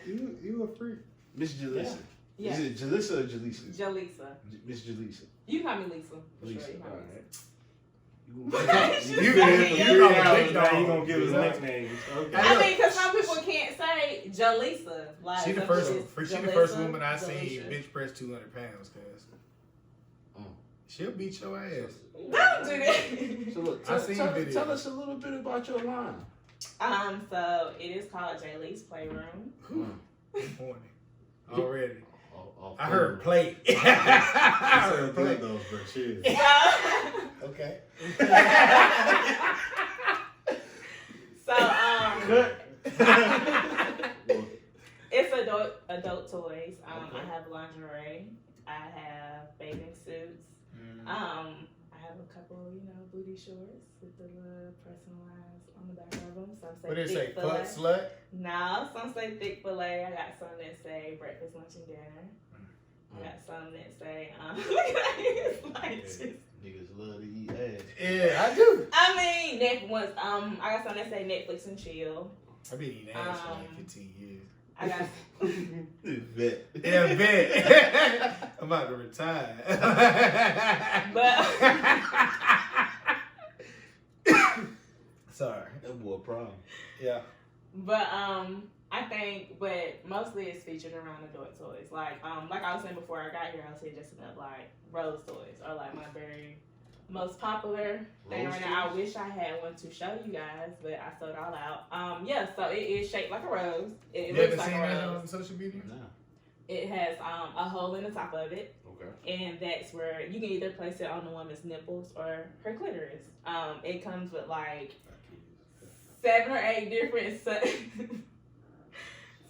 you a freak. Miss Jalissa. Yeah. Is it Jalissa or Jalisa? Jalisa. Miss Jalisa. You can call me Lisa. For Lisa. sure. You call me All Lisa. right. You been here for 3 hours now. You gonna give us nicknames? Okay. I mean, because some people can't say Jalisa. Like, She the some first people she just the first Jalisa, woman I seen Jalisha. bench press 200 pounds, cuz. Mm. She'll beat your ass. Don't do that. So look, I seen videos. tell us a little bit about your line. So it is called Jaylee's Playroom. I'm horny. Already. I I heard play. I I heard said play. good those, bro. Cheers. Okay. So it's adult toys. Okay. I have lingerie. I have bathing suits. I have a couple, booty shorts with the little personalized on the back of them. Some say What did it say? thick Butt fillet. slut? No, some say thick fillet. I got some that say breakfast, lunch, and dinner. I got some that say, it's like just. Niggas love to eat ass. Yeah, I do. I mean, I got some that say Netflix and chill. I've been eating ass for like 15 years. I got. Bet. Yeah, bet. I'm about to retire. But sorry. That boy a problem. Yeah. But I think, but mostly it's featured around adult toys. Like I was saying before I got here, I was here just enough like Rose toys are like my very most popular thing Rose right now. I wish I had one to show you guys, but I sold all out. Yeah, so it is shaped like a rose. It You looks ever like seen a that rose. on social media? Nah. It has a hole in the top of it. Okay. And that's where you can either place it on the woman's nipples or her clitoris. It comes with like 7 or 8 different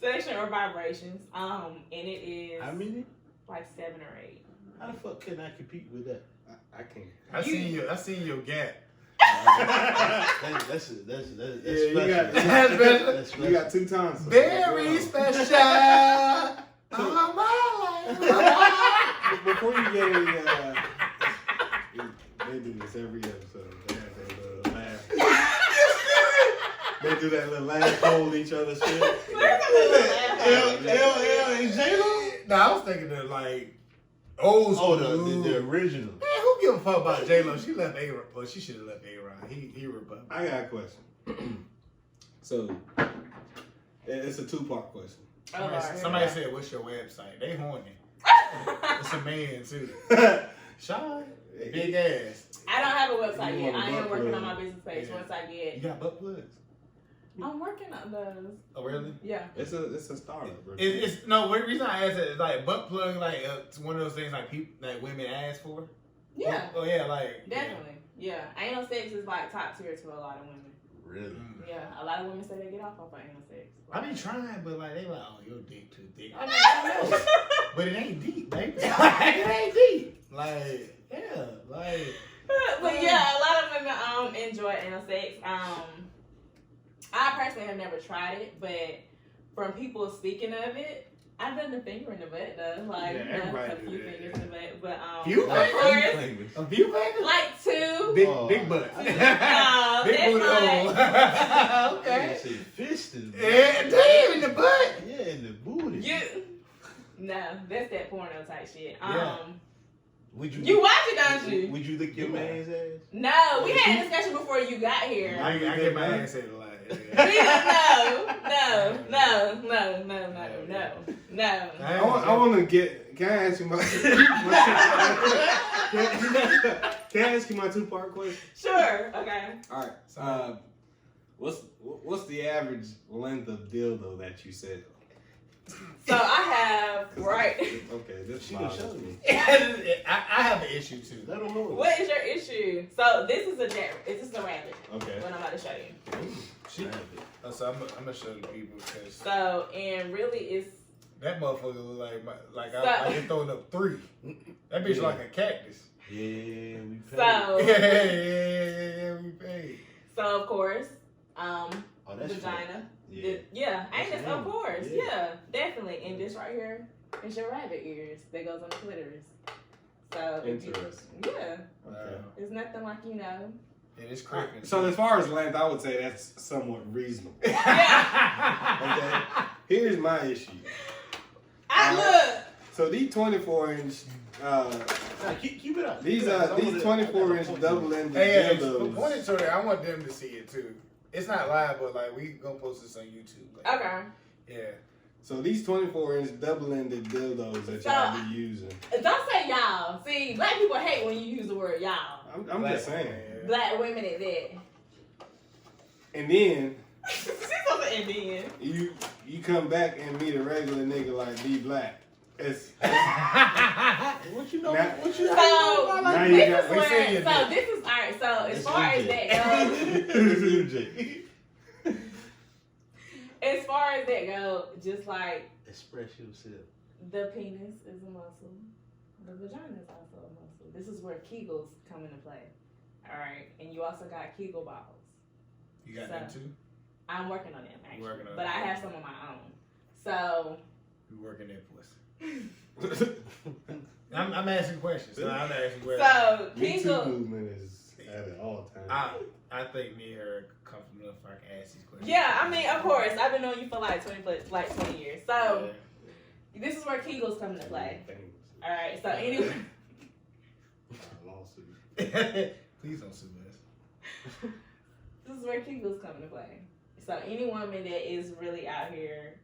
Sexual or vibrations. And it is. How many? Like 7 or 8. How the fuck can I compete with that? I can't. I seen your gap. That's yeah, special. You got 2 times. Very special. Oh my life. Before you get any, they do this every episode. They have that little laugh. They do that little laugh, hold each other's shit. And J-Lo? No, I was thinking of like old school. Oh, the original. Man, who give a fuck about J-Lo? She left A-Rod. Well, she should have left A-Rod. He Republican. I got a question. So, it's a 2-part question. Somebody said, "What's your website?" They horny. It's a man too. Sean, big ass. I don't have a website yet. I am working on my business page. Yeah. Once I get. You got butt plugs? I'm working on those. Oh really? Yeah. It's a startup, bro. It's no. The reason I asked it is like butt plug, like it's one of those things like people like women ask for. Yeah. Oh yeah, like Definitely. Yeah. Anal sex is like top tier to a lot of women. Really? Yeah. A lot of women say they get off of anal sex. I be trying, but like they like, oh, your dick too thick. I know, but it ain't deep, baby. It ain't deep. Like yeah, like. But yeah, a lot of women enjoy anal sex. I personally have never tried it, but from people speaking of it, I've done the finger in the butt though. Like a few fingers in the butt. But few of course, a few fingers? like 2. Big butt. No, Big that's booty hole. I Okay. say fisting. Yeah, damn in the butt. Yeah, in the booty. No, that's that porno type shit. Yeah. Would You watch it, don't you? Would you lick your man's ass? No, we had a discussion before you got here. I get my ass ate a lot. No. I want to get. Can I ask you my? Can I ask you my 2-part question? Sure. Okay. All right. What's the average length of dildo that you said? So I have right. Okay, this She gonna show me. I have an issue too. Let them know. What is your issue? So this is a rabbit. Okay. What I'm about to show you. So I'm gonna show the people because So and really it's that motherfucker look like I just throwing up 3. That bitch like a cactus. Yeah, we paid. So Yeah, we paid. So of course, that's vagina. Yeah. Ain't of course. Yeah, definitely. And this right here is your rabbit ears that goes on the clitoris. So interesting. Wow. It's nothing like It is creeping. So as far as length, I would say that's somewhat reasonable. Yeah. Okay. Here's my issue. Look. So these 24-inch. Keep it up. These 24-inch double-ended Hey, dildos. point it to her. I want them to see it too. It's not live, but like we gonna post this on YouTube. Like, Okay. Yeah. So these 24-inch double-ended dildos that y'all be using. Don't say y'all. See, black people hate when you use the word y'all. I'm just saying. Yeah. Black women at that. And then She's supposed to end in. you come back and meet a regular nigga like D Black. It's What you know? Now- What you So, know? Now this you is got- we see where, you so this is, alright, so as It's far as MJ. that goes, as far as that goes, just like Express yourself. the penis is a muscle, the vagina is also a muscle. This is where Kegels come into play. Alright, and you also got Kegel balls. You got them too? I'm working on them actually, Working on but them. I have some of my own. So, You working that pussy. I'm asking questions. So I'm asking questions. so Me Too Kegel, movement is at an all-time. I think me and her are comfortable enough if I can ask these questions. yeah, I mean, of course, I've been knowing you for like 20 years. So, this is where Kegels come into play. Alright, so anyway. Lawsuit. Please don't sue us. This is where Kegels come into play. So any woman that is really out here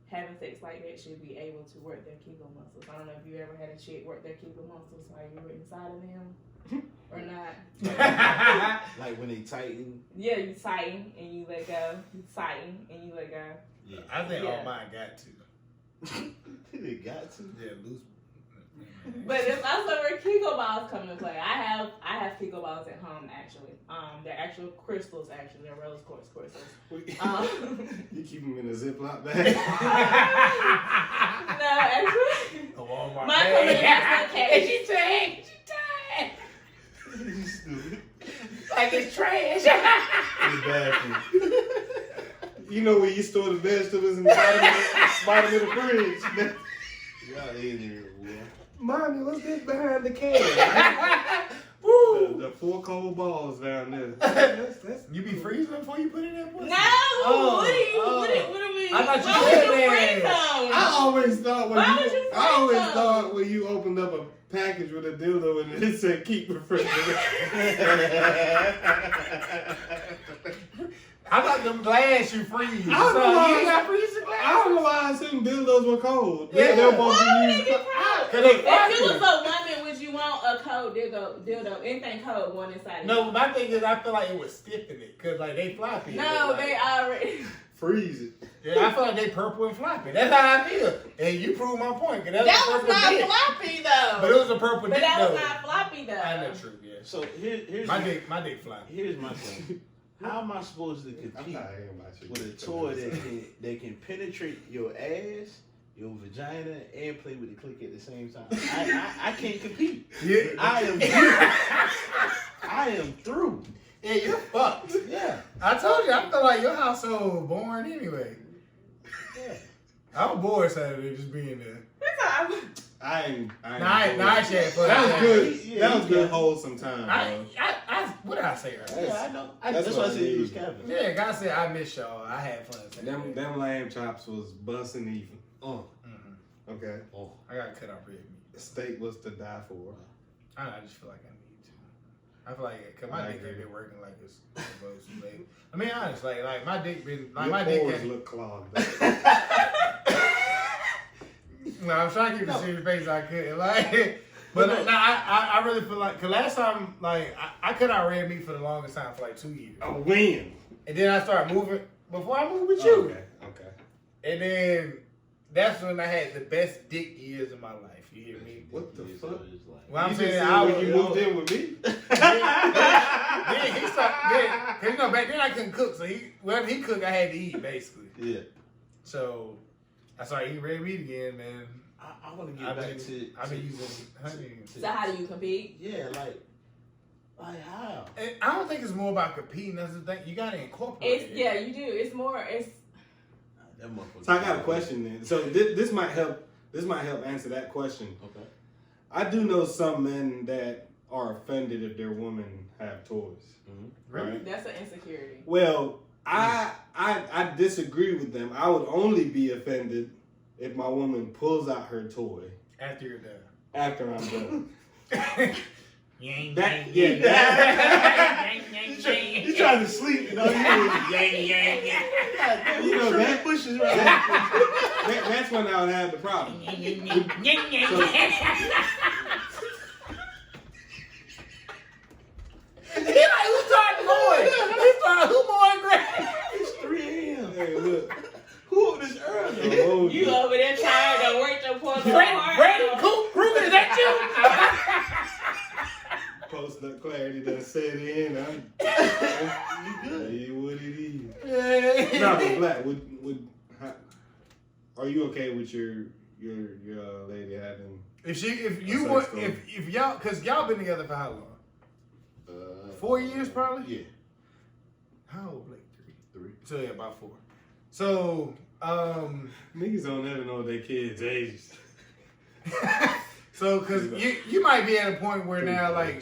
having sex like that should be able to work their Kegel muscles. I don't know if you ever had a chick work their Kegel muscles while you were inside of them or not. Like when they tighten. Yeah, you tighten and you let go. You tighten and you let go. Yeah. I think Yeah. all mine got to. They got to. Yeah, loose. But it's also where Kegel balls come into play. I have Kegel balls at home actually. They're actual crystals. Actually, they're rose quartz crystals. You keep them in a Ziploc bag? No, actually. A Walmart My bag. She tired. Like it's trash. In the bathroom. You know where you store the vegetables in the bottom of the fridge. Y'all in here, boy. Mommy, what's this behind the can? Woo! The 4 cold balls down there. That's You be freezing before you put it in that pussy? No! What do you mean? I thought you Why said would you that. freeze them? I always Why thought when you opened up a package with a dildo and it said keep refrigerator. I thought them glass you freeze. I don't know why- You got freezing glass? I don't know why I assumed dildos were cold. Yeah. They're both Why would used. they be cold? Cause they If flappy. you was a woman, would you want a cold dildo? Anything cold going inside? No, but my thing is I feel like it was stiffing it. Cause like they floppy. No, like, they already. Freeze it. Yeah, I feel like they purple and floppy. That's how I feel. And you proved my point. Cause That was not dick. floppy though. But it was a purple But dick that though. was not floppy though. I know, true. Yeah. So here's My dick floppy. Here's my thing. How am I supposed to I'm compete not hearing about you. with a toy that can penetrate your ass, your vagina, and play with the click at the same time? I can't compete. Yeah. I am through. Yeah, you're fucked. Yeah. I told you, I feel like your household boring anyway. Yeah. I'm bored Saturday just being there. I ain't. Nah, shit. That was good. Yeah, That was he good, got- wholesome time, bro. What did I say earlier? Yeah, I know. That's That's why I what I said you need. was Kevin. Yeah, God said I miss y'all. I had fun. Saturday. Them lamb chops was busting even. Mhm. Okay. Oh. I gotta cut off red meat. The steak was to die for. I just feel like I need to. I feel like, cause my I dick agree. ain't been working like it's supposed to. Like, I mean, honest, like my dick been, like Your my dick. pores Ain't, look clogged. no, I'm trying to keep the serious face I could. Like, but I really feel like, cause last time, like, I cut out red meat for the longest time for like 2 years. A win. And then I started moving before I moved with you. Okay. And then that's when I had the best dick years of my life. You hear me? What the fuck? Well, I'm You saying just I said was when you moved in with me. Then he started. Cause you know back then I couldn't cook, so whatever he cooked, I had to eat basically. Yeah. So I started eating red meat again, man. I want to get back to. I've been using honey. So how do you compete? Yeah, like how? And I don't think it's more about competing. That's the thing. You gotta incorporate It's it. yeah, you do. It's more. It's That motherfucker. So I got a question then. So this might help. This might help answer that question. Okay. I do know some men that are offended if their women have toys. Really? Right? that's an insecurity. Well, I disagree with them. I would only be offended if my woman pulls out her toy After you're done. after I'm done. Yang, That- yang, yeah, yang, yang, yang, You trying to sleep, you know? yang, yang, yang. You know, that- bushes right. That's when I would have the problem. Yang, yang, yang. He like, who started more? He started, who more aggressive? It's 3 a.m. Hey, look. Who up this early? Oh, You over there trying to work your poor little Brandon, heart. Ruben, is that you? Post-nut clarity done set in. You good? Tell you what it is. No, but Black, are you okay with your lady having? If y'all, cause y'all been together for how long? 4 years probably. Yeah. How old, Blake? 3. So yeah, about 4. So Niggas don't ever know their kids' ages. so cause you might be at a point where now like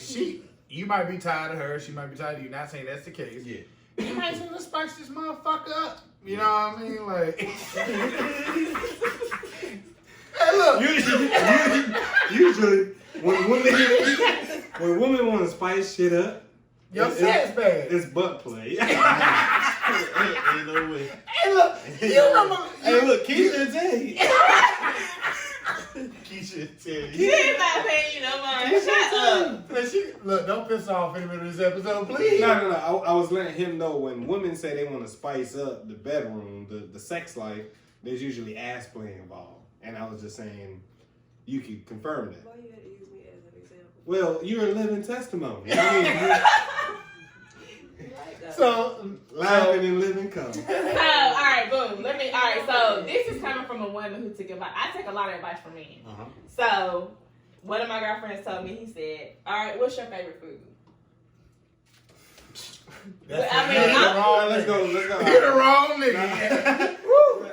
you might be tired of her, she might be tired of you. Not saying that's the case. Yeah. You might say, let's spice this motherfucker up. You know what I mean? Like, hey, look. Usually, when women want to spice shit up, Your sex bad. it's butt play. Ain't no way. Hey, look. You remember? Hey, look, Keisha tell you. Keisha tell You you. ain't not paying you no mind. Shut up. Look, don't piss off in the middle of this episode, please. No. I was letting him know when women say they want to spice up the bedroom, the sex life, there's usually ass play involved. And I was just saying, you can confirm that. Why you had to use me as an example? Well, you're a living testimony. I mean, So laughing and living color. So, all right, boom. So this is coming from a woman who took advice. I take a lot of advice from men. Uh-huh. So one of my girlfriends told me, he said, all right, what's your favorite food? let's go. You're the wrong nigga. Hold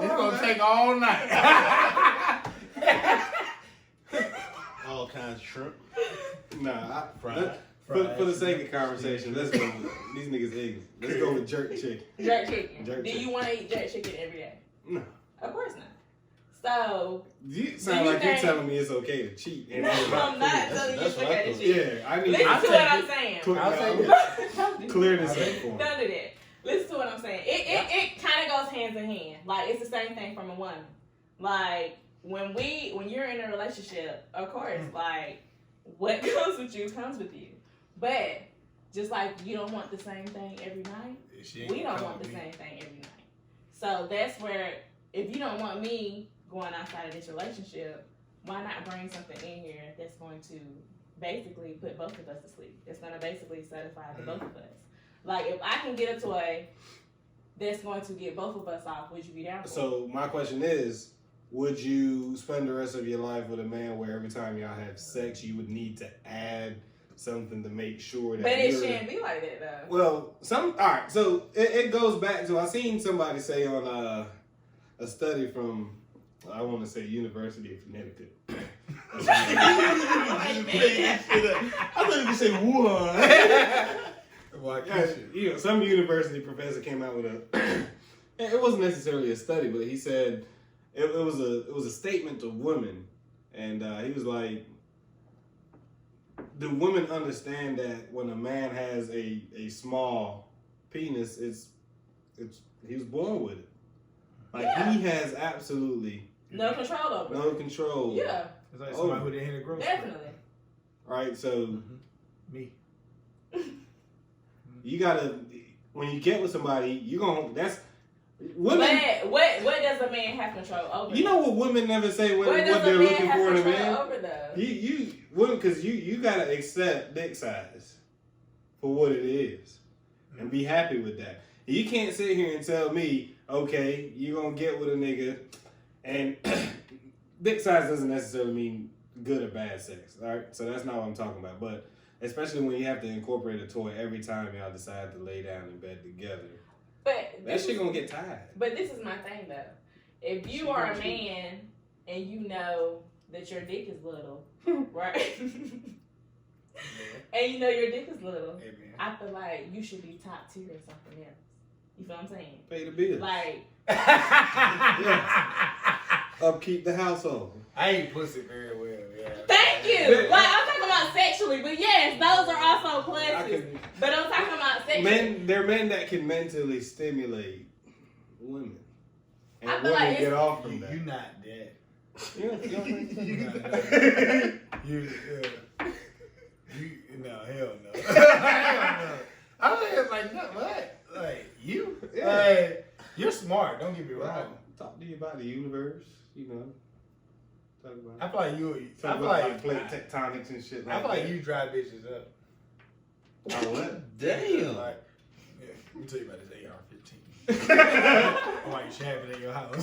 It's on, gonna take all night. All kinds of shrimp. Nah, Fried. for the sake of conversation, let's go with these niggas ignorant. Let's go with jerk chicken. Jerk chicken. Jerk Do chicken. you want to eat jerk chicken every day? No. Of course not. So You sound like you're telling me it's okay to cheat. No, I'm not telling you it's what I okay to thought. cheat. Yeah, I mean, Listen to what I'm saying. I'll take it. Clear this up for me. Don't do that. Listen to what I'm saying. It kind of goes hand in hand. Like, it's the same thing from a woman. Like, when you're in a relationship, of course, like, what comes with you comes with you. But just like you don't want the same thing every night, we don't want the same thing every night. So that's where, if you don't want me going outside of this relationship, why not bring something in here that's going to basically put both of us to sleep? It's going to basically satisfy the both of us. Like, if I can get a toy that's going to get both of us off, would you be down for it? So my question is, would you spend the rest of your life with a man where every time y'all have sex, you would need to add something to make sure that? But it shouldn't be like that, though. Well, all right. So it goes back to, I seen somebody say on a study from, I want to say University of Connecticut. I thought you could say Wuhan. Some university professor came out with it wasn't necessarily a study, but he said it was a statement to women, and he was like, do women understand that when a man has a small penis, he was born with it, like he has absolutely no control over it. no control. Yeah, It's like somebody who didn't hit a growth spurt. definitely. Right, so Me. you gotta, when you get with somebody, women. But what does a man have control over? You know what women never say what does they're a man looking have for in a control man? over, though? Because you gotta accept dick size for what it is and be happy with that. You can't sit here and tell me, okay, you're gonna get with a nigga, and dick size doesn't necessarily mean good or bad sex. All right, so that's not what I'm talking about. But especially when you have to incorporate a toy every time y'all decide to lay down in bed together. But That shit gonna get tired. But this is my thing, though. If you are a man and you know that your dick is little, right? And you know your dick is little, Amen. I feel like you should be top tier or something else. You feel what I'm saying? Pay the bills. Like, Upkeep the household. I ain't pussy very well, yeah. thank you. Like, I'm talking about sexually, but yes, those are also pluses. But I'm talking about sexually. There are men that can mentally stimulate women. And I feel women like get off from that. You not that. You don't think You so? not that. No, hell no. Hell no. I was like, no, what? Like, you? Yeah. Like, you're smart, don't get me wrong. Talk to you about the universe, you know. Talk about, I feel like you. I talk feel about like plate tectonics and shit like I feel like that. you dry bitches up. Oh, what? Damn. Like, yeah, let me tell you about this AR-15. I'm like, you should have it in your house.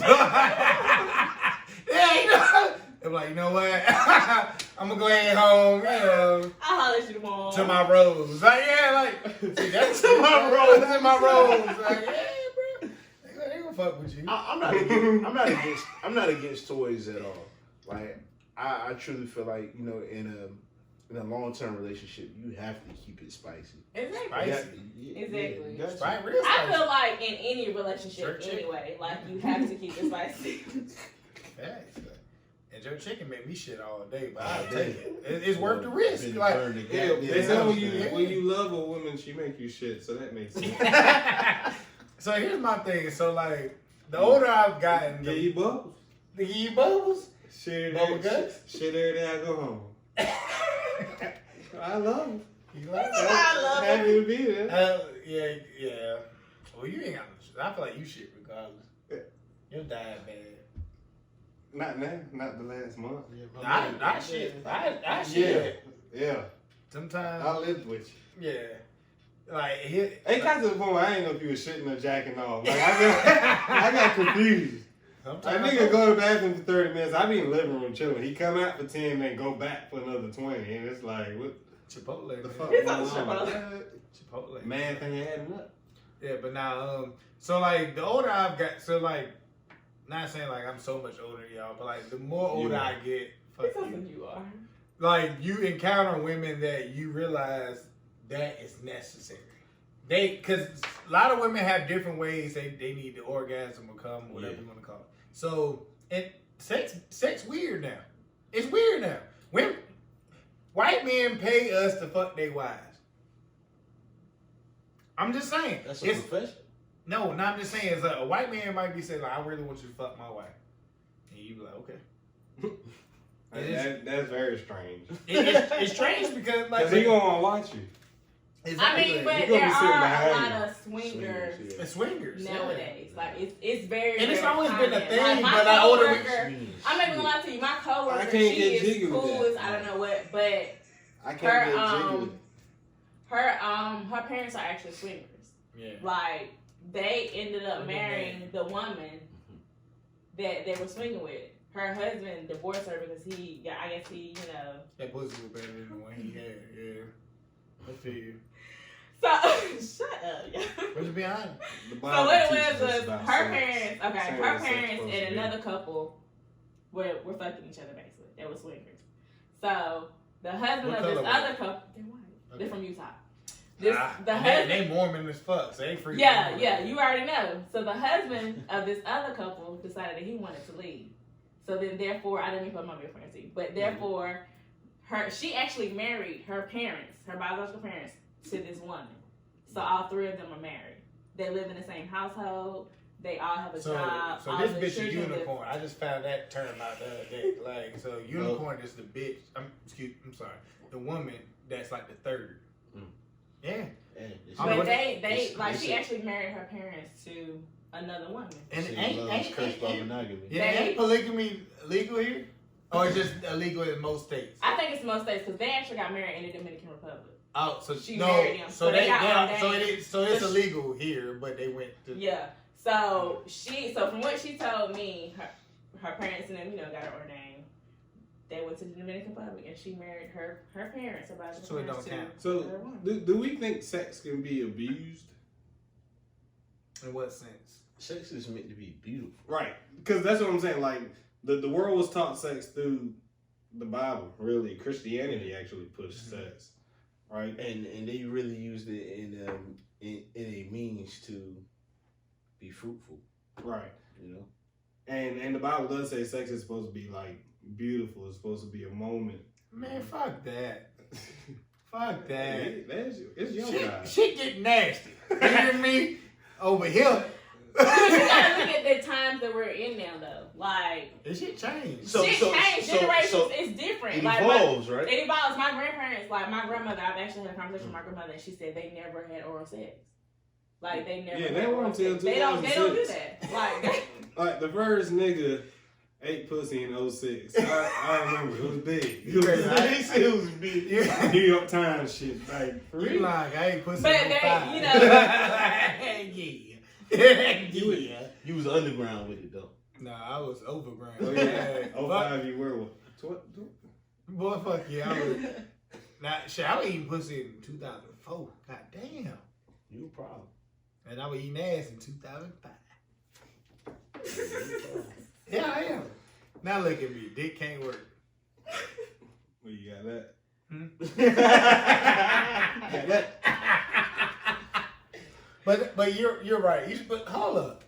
Yeah, you know. I'm like, you know what? I'm gonna go ahead home, you know, I'll holler at you tomorrow. to my rose. Like, yeah, like, see, that's to my rose. That's in my rose. Like, yeah, bro. They gonna fuck with you. I'm not against toys at all. Like, I truly feel like, you know, in a long-term relationship, you have to keep it spicy. Exactly. Spicy. Exactly. you got to. Right, real I spicy. feel like in any relationship Jerk chicken. anyway, like you have to keep it spicy. Facts. And Joe Chicken made me shit all day, but All I'll day. take it. It's worth the risk. Been Like, burned to Yeah, goddamn they say house, when you love a woman, she make you shit, so that makes sense. so here's my thing. So like, the older I've gotten, Yeah, you bubbles. the ye bubbles. Shit Bubble every guts? shit every day I go home. I love it. You like I love Happy to be there. yeah. Well, you ain't got no shit. I feel like you shit regardless. Your diet bad. Not now, not the last month. I shit. Yeah. Sometimes I lived with you. Yeah. Like it got to the point where I ain't know if you was shitting or jacking off. Like I got confused. That nigga go to the bathroom for 30 minutes. I be in the living room chilling. He come out for 10 then go back for another 20. And it's like, what Chipotle. the fuck? It's on Chipotle. Chipotle. Man thing adding up. Yeah, but now, so like the older I've got, so like, not saying like I'm so much older than y'all, but like the more older I get, fuck It's something you are. Like you encounter women that you realize that is necessary. Cause a lot of women have different ways they need the orgasm or come, whatever you want to call it. So, sex weird now. It's weird now. White men pay us to fuck their wives. I'm just saying. That's a profession. No, I'm just saying. It's like a white man might be saying, like, I really want you to fuck my wife. And you be like, okay. That's very strange. It's strange because, like, he gonna watch you. Exactly. I mean, but there are a lot of swingers nowadays. Yeah. Like it's very, and it's very always common. been a thing. Like, but I older. I'm not gonna lie to you. My coworker, I can't she get is jiggy with cool that. as I don't know what, but I can't get jiggy with her parents are actually swingers. Yeah. Like they ended up marrying the woman that they were swinging with. Her husband divorced her because I guess he, that pussy was better than the one he had. Yeah. I feel you. So shut up, yeah. But to be honest, so what it was her parents. Okay, her parents and another couple were fucking each other basically. They were swingers. So the husband of this other couple, they're white. Okay. They're from Utah. The husband, they Mormon as fuck. So they free. Yeah, you already know. So the husband of this other couple decided that he wanted to leave. So then, therefore, I didn't mean put my real friends in, but therefore, she actually married her parents, her biological parents, to this woman. So all three of them are married. They live in the same household. They all have a job. So this bitch is unicorn. I just found that term out the other day. Like, so unicorn is the bitch. I'm sorry. The woman that's like the third. Yeah. But they she actually married her parents to another woman. And ain't polygamy legal here? Or just illegal in most states? I think it's most states because they actually got married in the Dominican Republic. Oh, so she married him. So it's illegal here, but they went to So from what she told me, her parents and them, got her ordained. They went to the Dominican Republic and she married her parents about so it don't count. So do we think sex can be abused? In what sense? Sex is meant to be beautiful. Right. Because that's what I'm saying. Like the world was taught sex through the Bible, really. Christianity actually pushed sex. Right? And they really used it in a means to be fruitful. Right. And the Bible does say sex is supposed to be like beautiful. It's supposed to be a moment. Man, fuck that. Fuck that. It's your guy. Shit get nasty. You hear me? Over here. You gotta look at the times that we're in now, though. Like, this shit changed. Shit changed. Generations, it's different. It evolves, right? It evolves. My grandparents, like my grandmother, I've actually had a conversation with my grandmother, and she said they never had oral sex. Like they never. Yeah, they weren't until 2006. They don't do that. Like the first nigga ate pussy in 06. I remember it was big. It was big. Yeah. New York Times shit. Like for real. Like I ate pussy. But You was underground with it though. Nah, I was overground. Oh yeah. 05 you were what? Boy, fuck yeah. I was eating pussy in 2004. God damn. You a problem. And I was eating ass in 2005. Yeah, I am. Now look at me. Dick can't work. Well, you got that? But you're right. But hold up.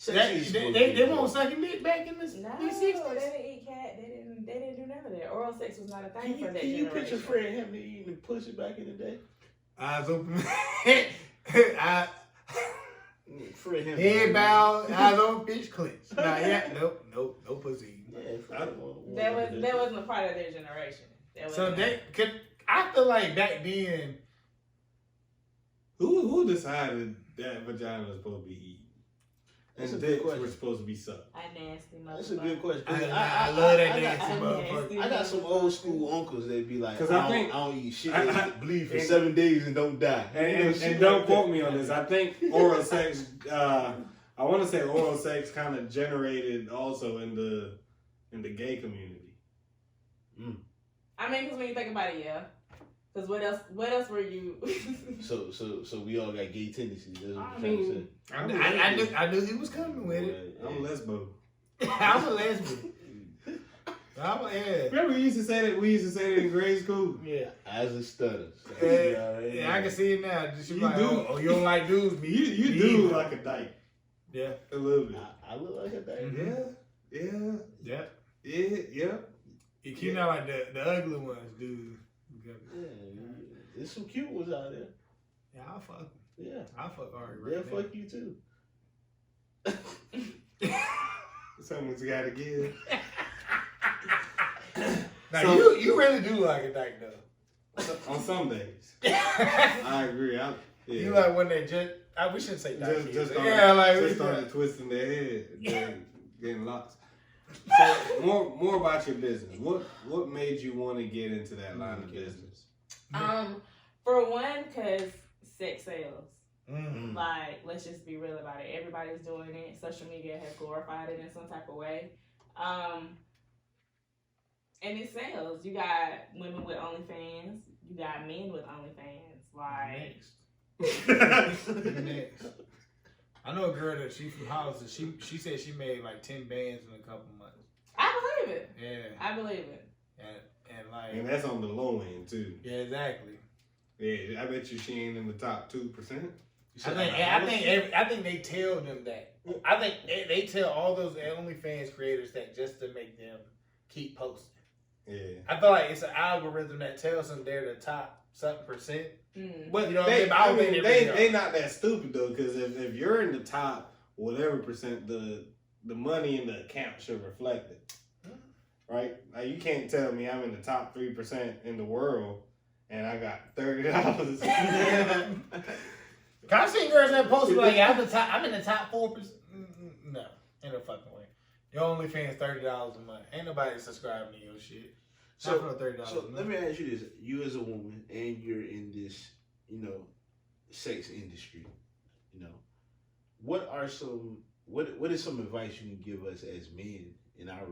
They won't suck a dick back in this. No, these 60s? they didn't eat cat. They didn't do none of that. Oral sex was not a thing for that Can you picture generation. Fred Hampton eating pussy back in the day? Eyes open. Fred Hampton. Head bow, eyes open, bitch clenched. Nah, yeah, nope, no pussy. Yeah, that wasn't a part of their generation. I feel like back then. Who decided that vagina was supposed to be eaten? And dicks were supposed to be sucked. I nasty motherfucker. That's a good question. I love that nasty motherfucker. I got some old school uncles that be like, I don't eat shit. I bleed for 7 days and don't die. And don't quote me on this. I think oral sex. I want to say oral sex kind of generated also in the gay community. Mm. I mean, because when you think about it, yeah. Because what else were you? So we all got gay tendencies. That's what I mean, I knew he was coming with it. I'm a lesbo. I'm a lesbian. Yeah. Remember we used to say that in grade school? Yeah. As a stutter. Yeah, I can see it now. She like, oh, you don't like dudes? Me, you do look like a dyke. Yeah. A little bit. I look like a dyke. Mm-hmm. Yeah. You keep not like the ugly ones, dude. Yeah, there's some cute ones out there. Yeah, I'll fuck. Yeah. I'll fuck Ari right now. Fuck you too. Someone's got to give. Now, so, you really do like a dyke, though. On some days. I agree. You like when they just... we shouldn't say dyke. Just started twisting their head. Getting lost. So, more about your business. What made you want to get into that line of business? For one, because sex sells. Mm-hmm. Like, let's just be real about it. Everybody's doing it. Social media has glorified it in some type of way. And it sells. You got women with OnlyFans. You got men with OnlyFans. Like... Next. I know a girl that she from Hollis. She said she made like 10 bands in a couple months. I believe it. Yeah. I believe it. And that's on the low end too. Yeah, exactly. Yeah, I bet you she ain't in the top 2%. I think they tell them that. I think they tell all those OnlyFans creators that just to make them keep posting. Yeah. I feel like it's an algorithm that tells them they're the top something percent. But you know what I mean? They not that stupid though, because if you're in the top whatever percent, the money in the account should reflect it, right? Like you can't tell me I'm in the top 3% in the world and I got $30. I've seen girls that post like I'm in the top 4%. No, ain't no fucking way. Your OnlyFans $30 a month. Ain't nobody subscribing to your shit. So let me ask you this: you as a woman, and you're in this, sex industry, what is some advice you can give us as men in our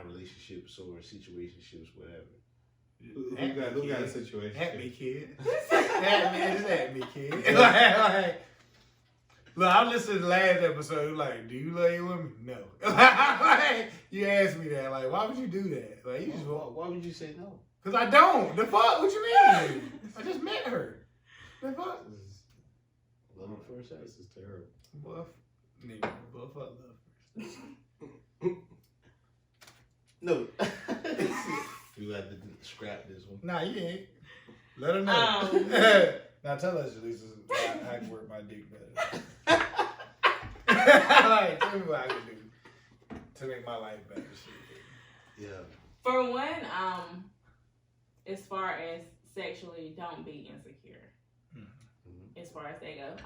relationships or situationships, whatever? Who got a situation? At me, kid. At me, kid. like, look, I listened to the last episode. Like, do you love your women? No. Like, you asked me that. Like, why would you do that? Like, you just why would you say no? Cause I don't. The fuck? What you mean? I just met her. The fuck? Love at first sight. This is terrible. Buff, nigga. Buff up love first. No. You have to scrap this one. Nah, you ain't. Let her know. Now tell us, Lisa, I can work my dick better. Like, tell me what I can do to make my life better. Shit. Yeah. For one, as far as sexually, don't be insecure. Mm-hmm. As far as they go.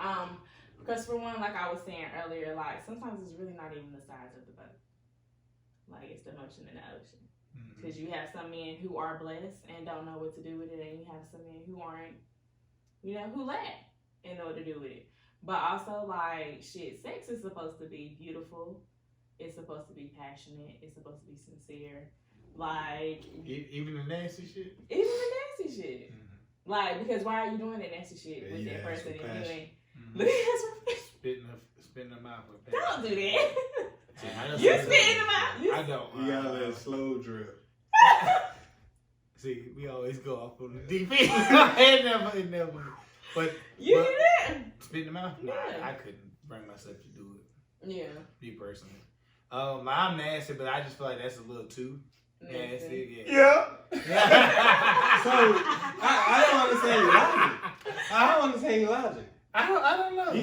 Because for one, like I was saying earlier, like sometimes it's really not even the size of the boat. Like it's the motion in the ocean. Because you have some men who are blessed and don't know what to do with it, and you have some men who aren't, who lack and know what to do with it. But also, like, shit, sex is supposed to be beautiful. It's supposed to be passionate. It's supposed to be sincere. Like... Even the nasty shit? Even the nasty shit. Mm-hmm. Like, because why are you doing that nasty shit with that person and you ain't... Mm-hmm. Spitting them out with passion. Don't do that. You spitting them out. I don't. You gotta let it slow drip. See, we always go off on the deep end. it never. But you do that. Spitting them out? Yeah. Nah, I couldn't bring myself to do it. Yeah. Me personally. I'm nasty, but I just feel like that's a little too nasty. Yeah. So I don't understand your logic. I don't understand your logic. I don't know. I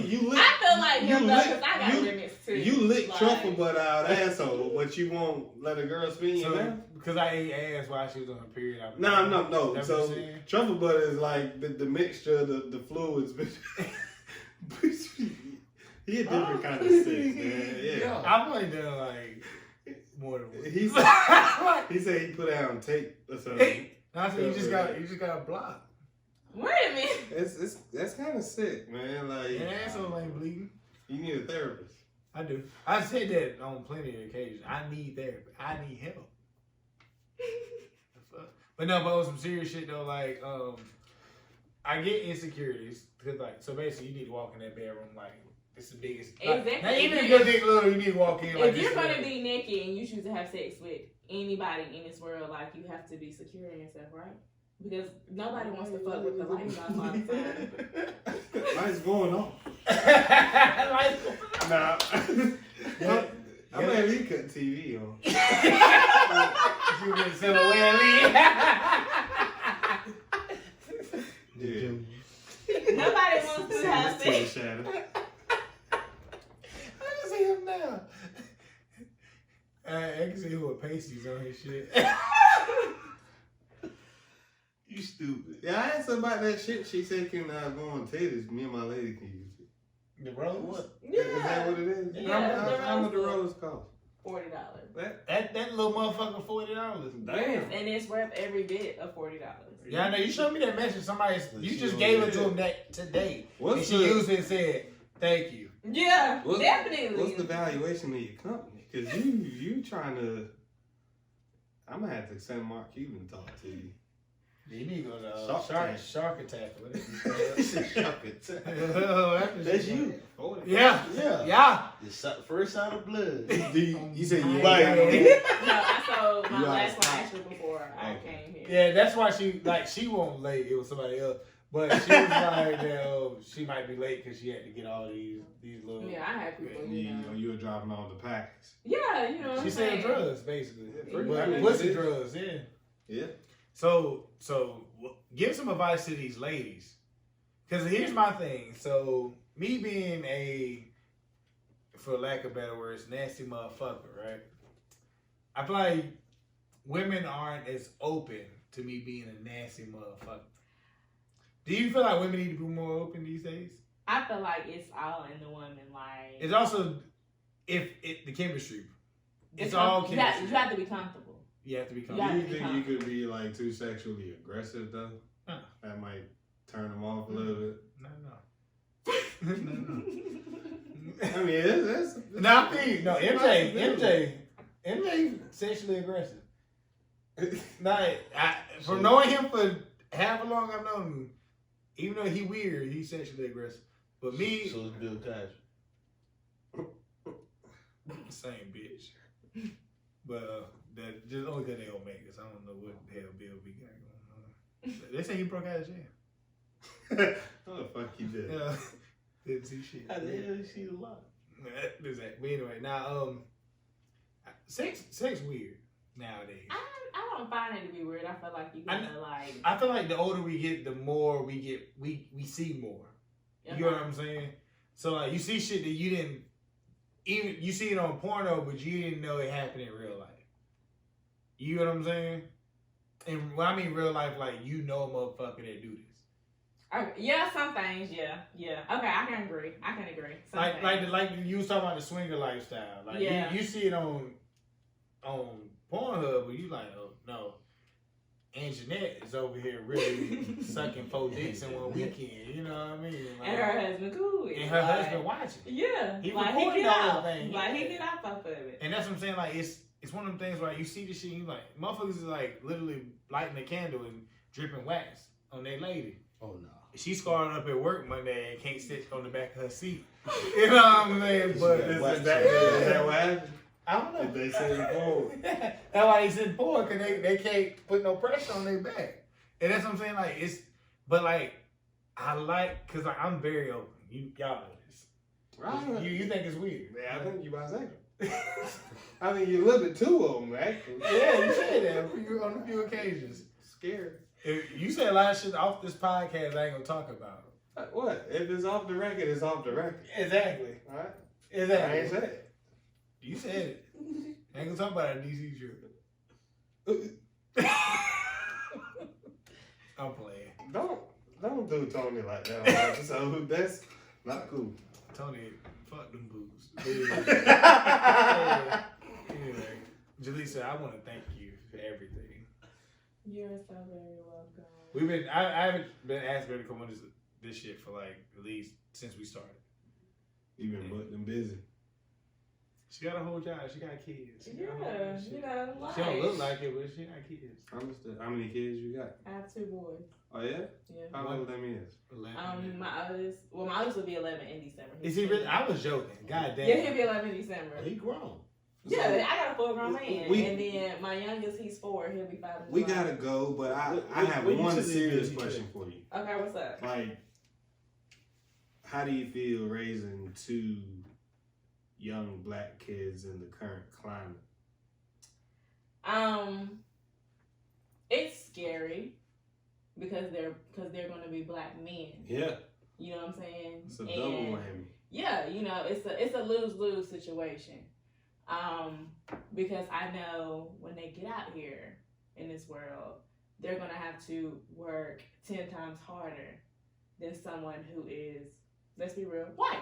feel like him though, because I got limits too. You lick truffle butt out asshole, but you won't let a girl spin your mouth? Because I ate ass while she was on her period. No. So truffle butt is like the mixture of the fluids. He a different kind of sick, man. Yeah. I've only done like more than one. He said he put out on tape or something. Hey, I said you just got blocked. Wait a minute. That's kind of sick, man. Like, Your asshole ain't bleeding. You need a therapist. I do. I said that on plenty of occasions. I need therapy. I need help. But on some serious shit though, like I get insecurities because like so basically you need to walk in that bedroom like it's the biggest. Exactly. Like, now, even if your dick little, you need to walk in. Like, if you're gonna be naked and you choose to have sex with anybody in this world, like you have to be secure in yourself, right? Because nobody wants to fuck with the lights off all the time. Lights going on. Lights going on. Nah. I'm gonna at least cut TV on. You been silhouette. Yeah. Nobody wants to have sex. I can see him now. I can see who with pasties on his shit. You stupid. Yeah, I asked her about that shit. She said can go on titties. Me and my lady can use it. The rose? What? Yeah. Is that what it is? Yeah, How much the rose cost? $40. That little motherfucker $40. Yes, and it's worth every bit of $40. Yeah, I know. You showed me that message. You just gave it to him that today. And she used it and said, thank you. Yeah, definitely. What's the valuation of your company? Because you trying to... I'm going to have to send Mark Cuban to talk to you. You need to go to Shark Attack. Shark Attack. That's you. Yeah. The first sign of blood. You said you buy it. No, I sold my last one actually before I came here. Yeah, that's why she won't late. It was somebody else. But she was like, she might be late because she had to get all these little... Yeah, I had people, You were dropping all the packets. Yeah, you know. She said drugs, basically. Yeah, Pussy drugs, yeah. Yeah. So give some advice to these ladies. Because here's my thing. So, me being for lack of better words, nasty motherfucker, right? I feel like women aren't as open to me being a nasty motherfucker. Do you feel like women need to be more open these days? I feel like it's all in the woman, like... It's also, the chemistry. It's all chemistry. You have to be comfortable. You have to be Do comfortable. you think you could be like too sexually aggressive though? Huh. That might turn them off a little bit. No. I mean, that's MJ sexually aggressive. From knowing him for however long I've known him, even though he weird, he's sexually aggressive. But me, so it's Bill Cosby. Same bitch. But that just only because they Omegas. I don't know what the hell Bill be got going on. They say he broke out of jail. What the fuck you did? Yeah. Didn't see shit. How the hell you see a lot? But anyway, now sex weird nowadays. I don't find it to be weird. I feel like you gotta like. I feel like the older we get, the more we see more. You know what I'm saying? So like you see shit that you didn't even you see it on porno, but you didn't know it happened in real life. You know what I'm saying? And when I mean real life, like you know a motherfucker that do this. Yeah, some things, yeah. Okay, I can agree. Some Like you was talking about the swinger lifestyle. Like you see it on Pornhub, but you like, oh no. And Jeanette is over here really sucking 4 dicks in one weekend. You know what I mean? Like, and her husband cool. And her husband watching. Yeah. He recording the whole thing. Like he get off of it. And that's what I'm saying. Like it's one of them things where you see this shit, and you like motherfuckers is like literally lighting a candle and dripping wax on their lady. Oh no. She's scarred up at work Monday and can't sit on the back of her seat. You know what I'm saying? But is that what happened? I don't know. They said forward. That's why they said forward, because they can't put no pressure on their back. And that's what I'm saying. Like but like I like, because like, I'm very open. Y'all know this. Right. You think it's weird? Yeah, I think you bisexual. I mean, you're a little bit too old, actually. Yeah, you said that on a few occasions. Scared. You said a lot of shit off this podcast I ain't gonna talk about. What? If it's off the record, it's off the record. Exactly. All right? Exactly. I ain't said it. You said it. I ain't gonna talk about a DC trip. I'm playing. Don't do Tony like that on episode. That's not cool. Tony Fuck them booze. Anyway, Jaleesa, I want to thank you for everything. You're so very welcome. I haven't been asked to come on this shit for like at least since we started. You've been booked and busy. She got a whole job. She got kids. Yeah, you know, like, she don't look like it, but she got kids. Understood. How many kids you got? I have 2 boys. Oh yeah? Yeah. How old them is? 11. My oldest will be 11 in December. Is he really? I was joking. God damn. Yeah, he'll be 11 in December. He grown. Yeah, I got a full grown man. And then my youngest, he's 4. He'll be 5. We gotta go, but I have one serious question for you. Okay, what's up? Like, how do you feel raising 2 young black kids in the current climate? It's scary because they're going to be black men. Yeah. You know what I'm saying? It's a double whammy. Yeah, you know, it's a lose-lose situation. Because I know when they get out here in this world, they're going to have to work 10 times harder than someone who is, let's be real, white.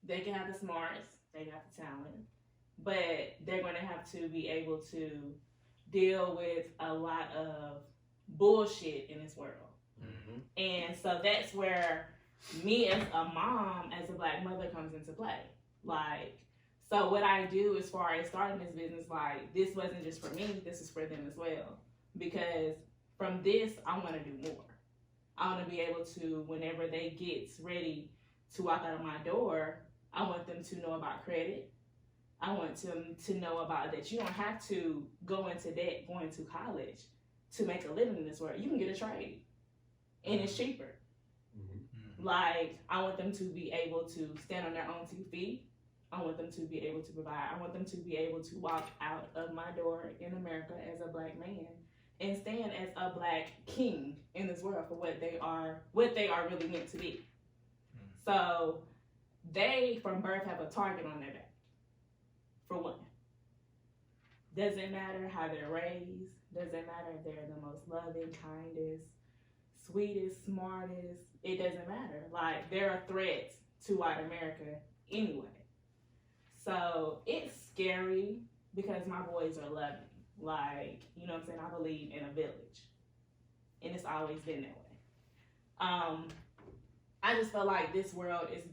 They can have the smarts, they got the talent, but they're going to have to be able to deal with a lot of bullshit in this world. Mm-hmm. And so that's where me as a mom, as a black mother, comes into play. Like, so what I do as far as starting this business, like, this wasn't just for me, this is for them as well. Because from this, I want to do more. I want to be able to, whenever they get ready to walk out of my door, I want them to know about credit. I want them to know about that you don't have to go into debt going to college to make a living in this world. You can get a trade, and it's cheaper. Mm-hmm. Like, I want them to be able to stand on their own 2 feet. I want them to be able to provide. I want them to be able to walk out of my door in America as a black man and stand as a black king in this world for what they are really meant to be. So they, from birth, have a target on their back. For one. Doesn't matter how they're raised. Doesn't matter if they're the most loving, kindest, sweetest, smartest. It doesn't matter. Like, they're a threat to white America anyway. So it's scary because my boys are loving. Like, you know what I'm saying? I believe in a village. And it's always been that way. I just feel like this world is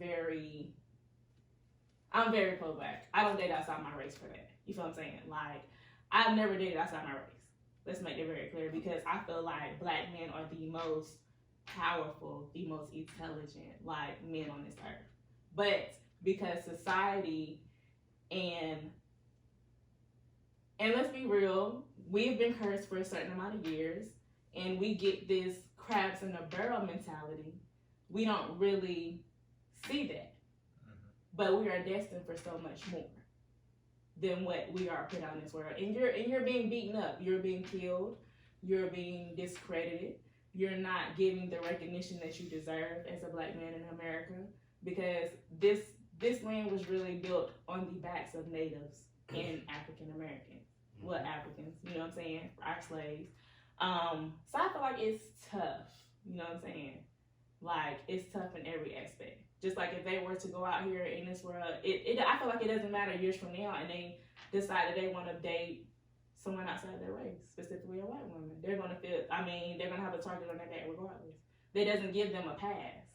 I'm very pro-black. I don't date outside my race for that. You feel what I'm saying? Like, I've never dated outside my race. Let's make it very clear, because I feel like black men are the most powerful, the most intelligent, like, men on this earth. But because society and let's be real, we've been cursed for a certain amount of years, and we get this crabs in a barrel mentality. We don't really see that. But we are destined for so much more than what we are put out in this world. And you're being beaten up. You're being killed. You're being discredited. You're not getting the recognition that you deserve as a black man in America, because this land was really built on the backs of natives and African Americans. Well, Africans, you know what I'm saying? Our slaves. So I feel like it's tough. You know what I'm saying? Like, it's tough in every aspect. Just like if they were to go out here in this world, I feel like it doesn't matter years from now, and they decide that they want to date someone outside their race, specifically a white woman. They're going to have a target on their back regardless. That doesn't give them a pass.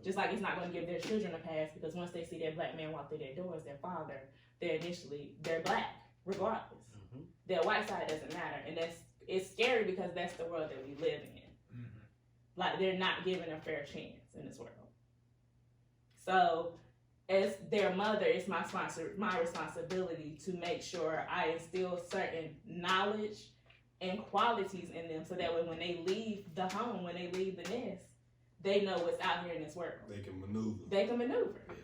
Just like it's not going to give their children a pass, because once they see their black man walk through their doors, their father, they're black, regardless. Mm-hmm. Their white side doesn't matter. And it's scary because that's the world that we live in. Mm-hmm. Like, they're not given a fair chance in this world. So, as their mother, it's my responsibility to make sure I instill certain knowledge and qualities in them, so that way when they leave the home, when they leave the nest, they know what's out here in this world. They can maneuver. Yeah.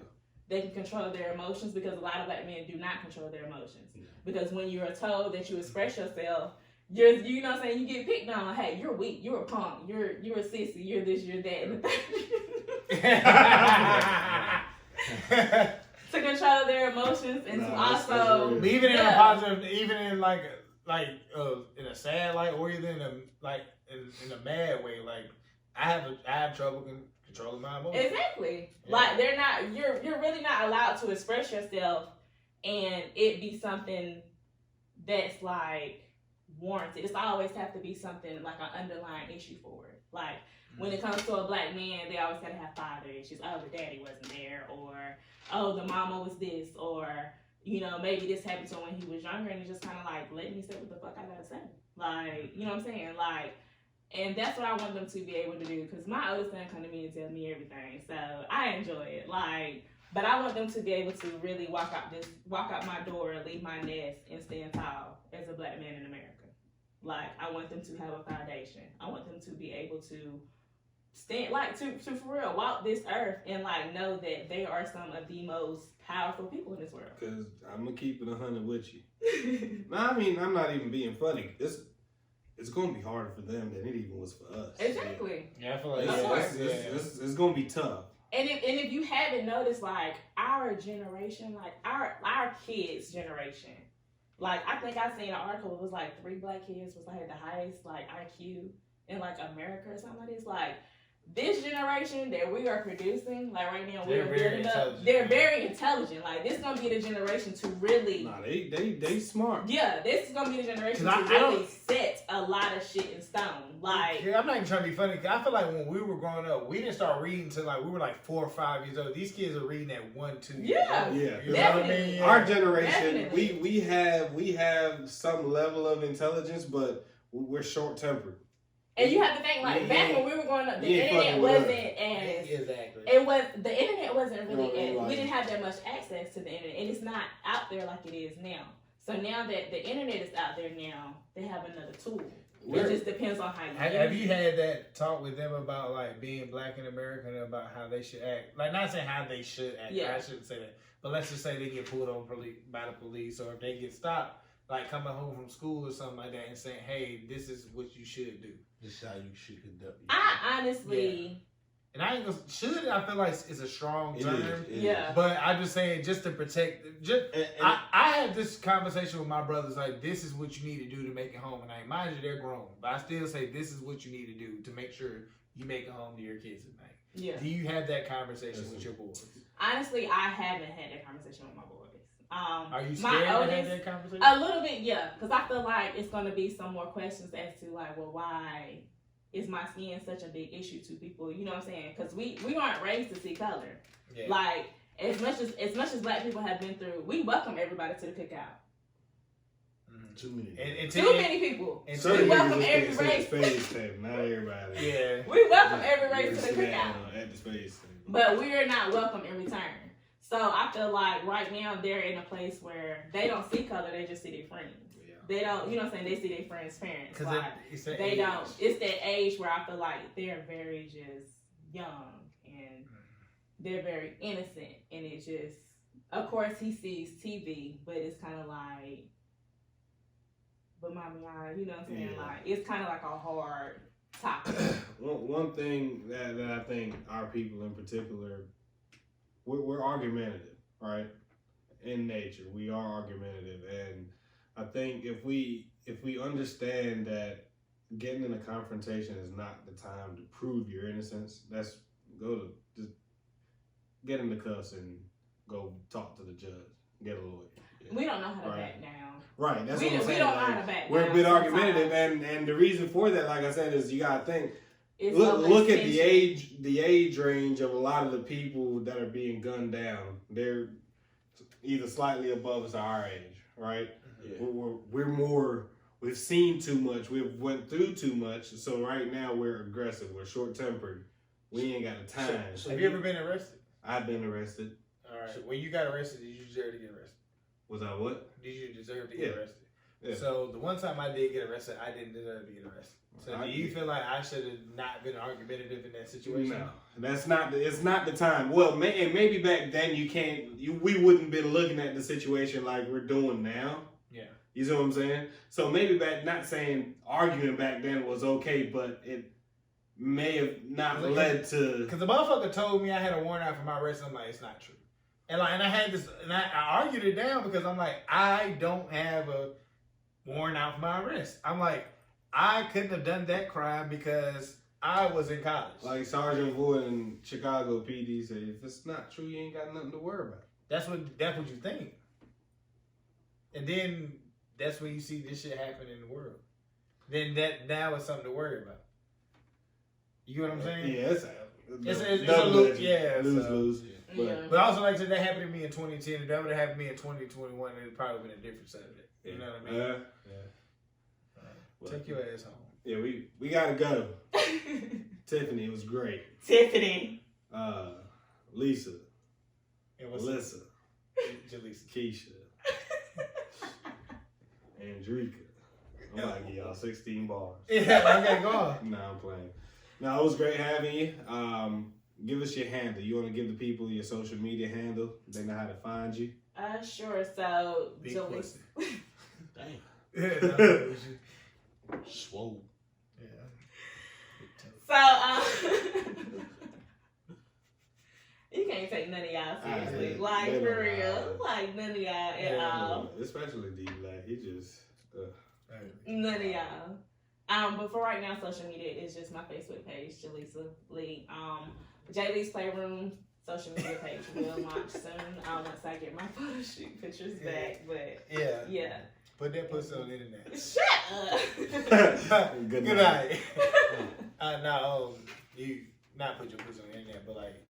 They can control their emotions, because a lot of black men do not control their emotions. Yeah. Because when you're told that you express yourself, you know what I'm saying, you get picked on. Hey, you're weak, you're a punk, you're a sissy, you're this, you're that. To control their emotions and to also, even in a positive, even in like in a sad light, or even in a mad way. Like, I have trouble controlling my emotions. Exactly. Yeah. Like they're not. You're really not allowed to express yourself, and it be something that's like warranted. It's always have to be something like an underlying issue for it. Like when it comes to a black man, they always gotta have father issues. Oh, the daddy wasn't there, or oh, the mama was this, or maybe this happened to him when he was younger, and it's just kind of like, let me say what the fuck I gotta say. Like, you know what I'm saying? Like, and that's what I want them to be able to do, because my oldest son come to me and tell me everything, so I enjoy it. Like, but I want them to be able to really walk out my door and leave my nest and stand tall as a black man in America. Like, I want them to have a foundation. I want them to be able to stand, like, to for real, walk this earth and, like, know that they are some of the most powerful people in this world. Because I'm going to keep it 100 with you. No, I mean, I'm not even being funny. It's going to be harder for them than it even was for us. Exactly. Yeah, I feel like it's going to be tough. And if you haven't noticed, like, our generation, like, our kids' generation, like, I think I seen an article, it was like 3 black kids was like the highest, like, IQ in, like, America or something like this. Like, this generation that we are producing, like, right now, we're building up, they're very intelligent. Like, this is going to be the generation to really... Nah, they smart. Yeah, this is going to be the generation to really set a lot of shit in stone. Like... Yeah, I'm not even trying to be funny. I feel like when we were growing up, we didn't start reading until, like, we were, like, 4 or 5 years old. These kids are reading at 1, 2 years old. Yeah. You know what I mean? Yeah. Our generation, we have some level of intelligence, but we're short-tempered. And you have to think, like, back when we were growing up, the internet wasn't as... Exactly. The internet wasn't really as... We didn't have that much access to the internet. And it's not out there like it is now. So now that the internet is out there now, they have another tool. It just depends on how you use it. Have you had that talk with them about, like, being black in America and about how they should act? Like, not saying how they should act. Yeah. I shouldn't say that. But let's just say they get pulled over by the police, or if they get stopped, like, coming home from school or something like that and saying, hey, this is what you should do. This is how you should conduct yourself. I honestly... Yeah. And I ain't gonna... Should, I feel like it's a strong term. Yeah. But I'm just saying, just to protect... I had this conversation with my brothers, like, this is what you need to do to make it home. And mind you, they're grown. But I still say, this is what you need to do to make sure you make it home to your kids at night. Yeah. Do you have that conversation with your boys? Honestly, I haven't had that conversation with my boys. Are you scared to have that conversation? A little bit, yeah. Because I feel like it's going to be some more questions as to, like, well, why is my skin such a big issue to people? You know what I'm saying? Because we aren't raised to see color. Yeah. Like, as much as black people have been through, we welcome everybody to the cookout. Too many. Too many people. We welcome every race. Not everybody. Yeah. We welcome every race to the cookout. At the space. But we are not welcome in return. So I feel like right now they're in a place where they don't see color, they just see their friends. Yeah. They don't, you know what I'm saying, they see their friends' parents. Like, they don't. It's that age where I feel like they're very just young and they're very innocent. And it just, of course he sees TV, but it's kind of like, but mommy, you know what I'm saying? Yeah. Like, it's kind of like a hard topic. One thing that I think our people in particular, we're argumentative, right? In nature, we are argumentative, and I think if we understand that getting in a confrontation is not the time to prove your innocence, just get in the cuffs and go talk to the judge, get a lawyer. Yeah. We don't know how to back down. Right, that's what I'm saying. We don't know how to back down. We're a bit argumentative, and the reason for that, like I said, is you gotta think. Look at the age range of a lot of the people that are being gunned down. They're either slightly above us or our age, right? Yeah. We've seen too much. We've went through too much. So right now we're aggressive. We're short-tempered. We ain't got the time. So have you ever been arrested? I've been arrested. All right. So when you got arrested, did you deserve to get arrested? Was I what? Did you deserve to get arrested? Yeah. So the one time I did get arrested, I didn't deserve to get arrested. So do you feel like I should have not been argumentative in that situation? No, that's not. It's not the time. Well, maybe back then we wouldn't been looking at the situation like we're doing now. Yeah, you see what I'm saying? So maybe not saying arguing back then was okay, but it may have not led to. Because the motherfucker told me I had a warrant out for my arrest. I'm like, it's not true. And I had this, and I argued it down because I'm like, I don't have a warrant out for my arrest. I'm like, I couldn't have done that crime because I was in college. Like Sergeant Wood in Chicago PD said, if it's not true, you ain't got nothing to worry about. That's what you think. And then that's when you see this shit happen in the world. Then now it's something to worry about. You get what I'm saying? Yeah, it's a lose. Yeah, lose. But also, like I said, that happened to me in 2010. If that would have happened to me in 2021, it'd probably been a different subject. You know what I mean? Take your ass home. Yeah, we gotta go. Tiffany, it was great. Tiffany. Lisa. Melissa. Jaleesa. Keisha. Andrika. I'm about to give y'all 16 bars. Yeah, okay, go on. No, I'm playing. No, it was great having you. Give us your handle. You want to give the people your social media handle? They know how to find you. Sure. So, Jaleesa. Damn. Yeah, Swole. Yeah. So, you can't take none of y'all seriously. Like, for real. Like, none of y'all at all. Especially D Black. He just... None of y'all. But for right now, social media is just my Facebook page, Jaleesa Lee. J-Lee's Playroom social media page will launch soon. Once I get my photo shoot pictures back. But yeah. Put that pussy on the internet. Shut up. Good night. You not put your pussy on the internet, but like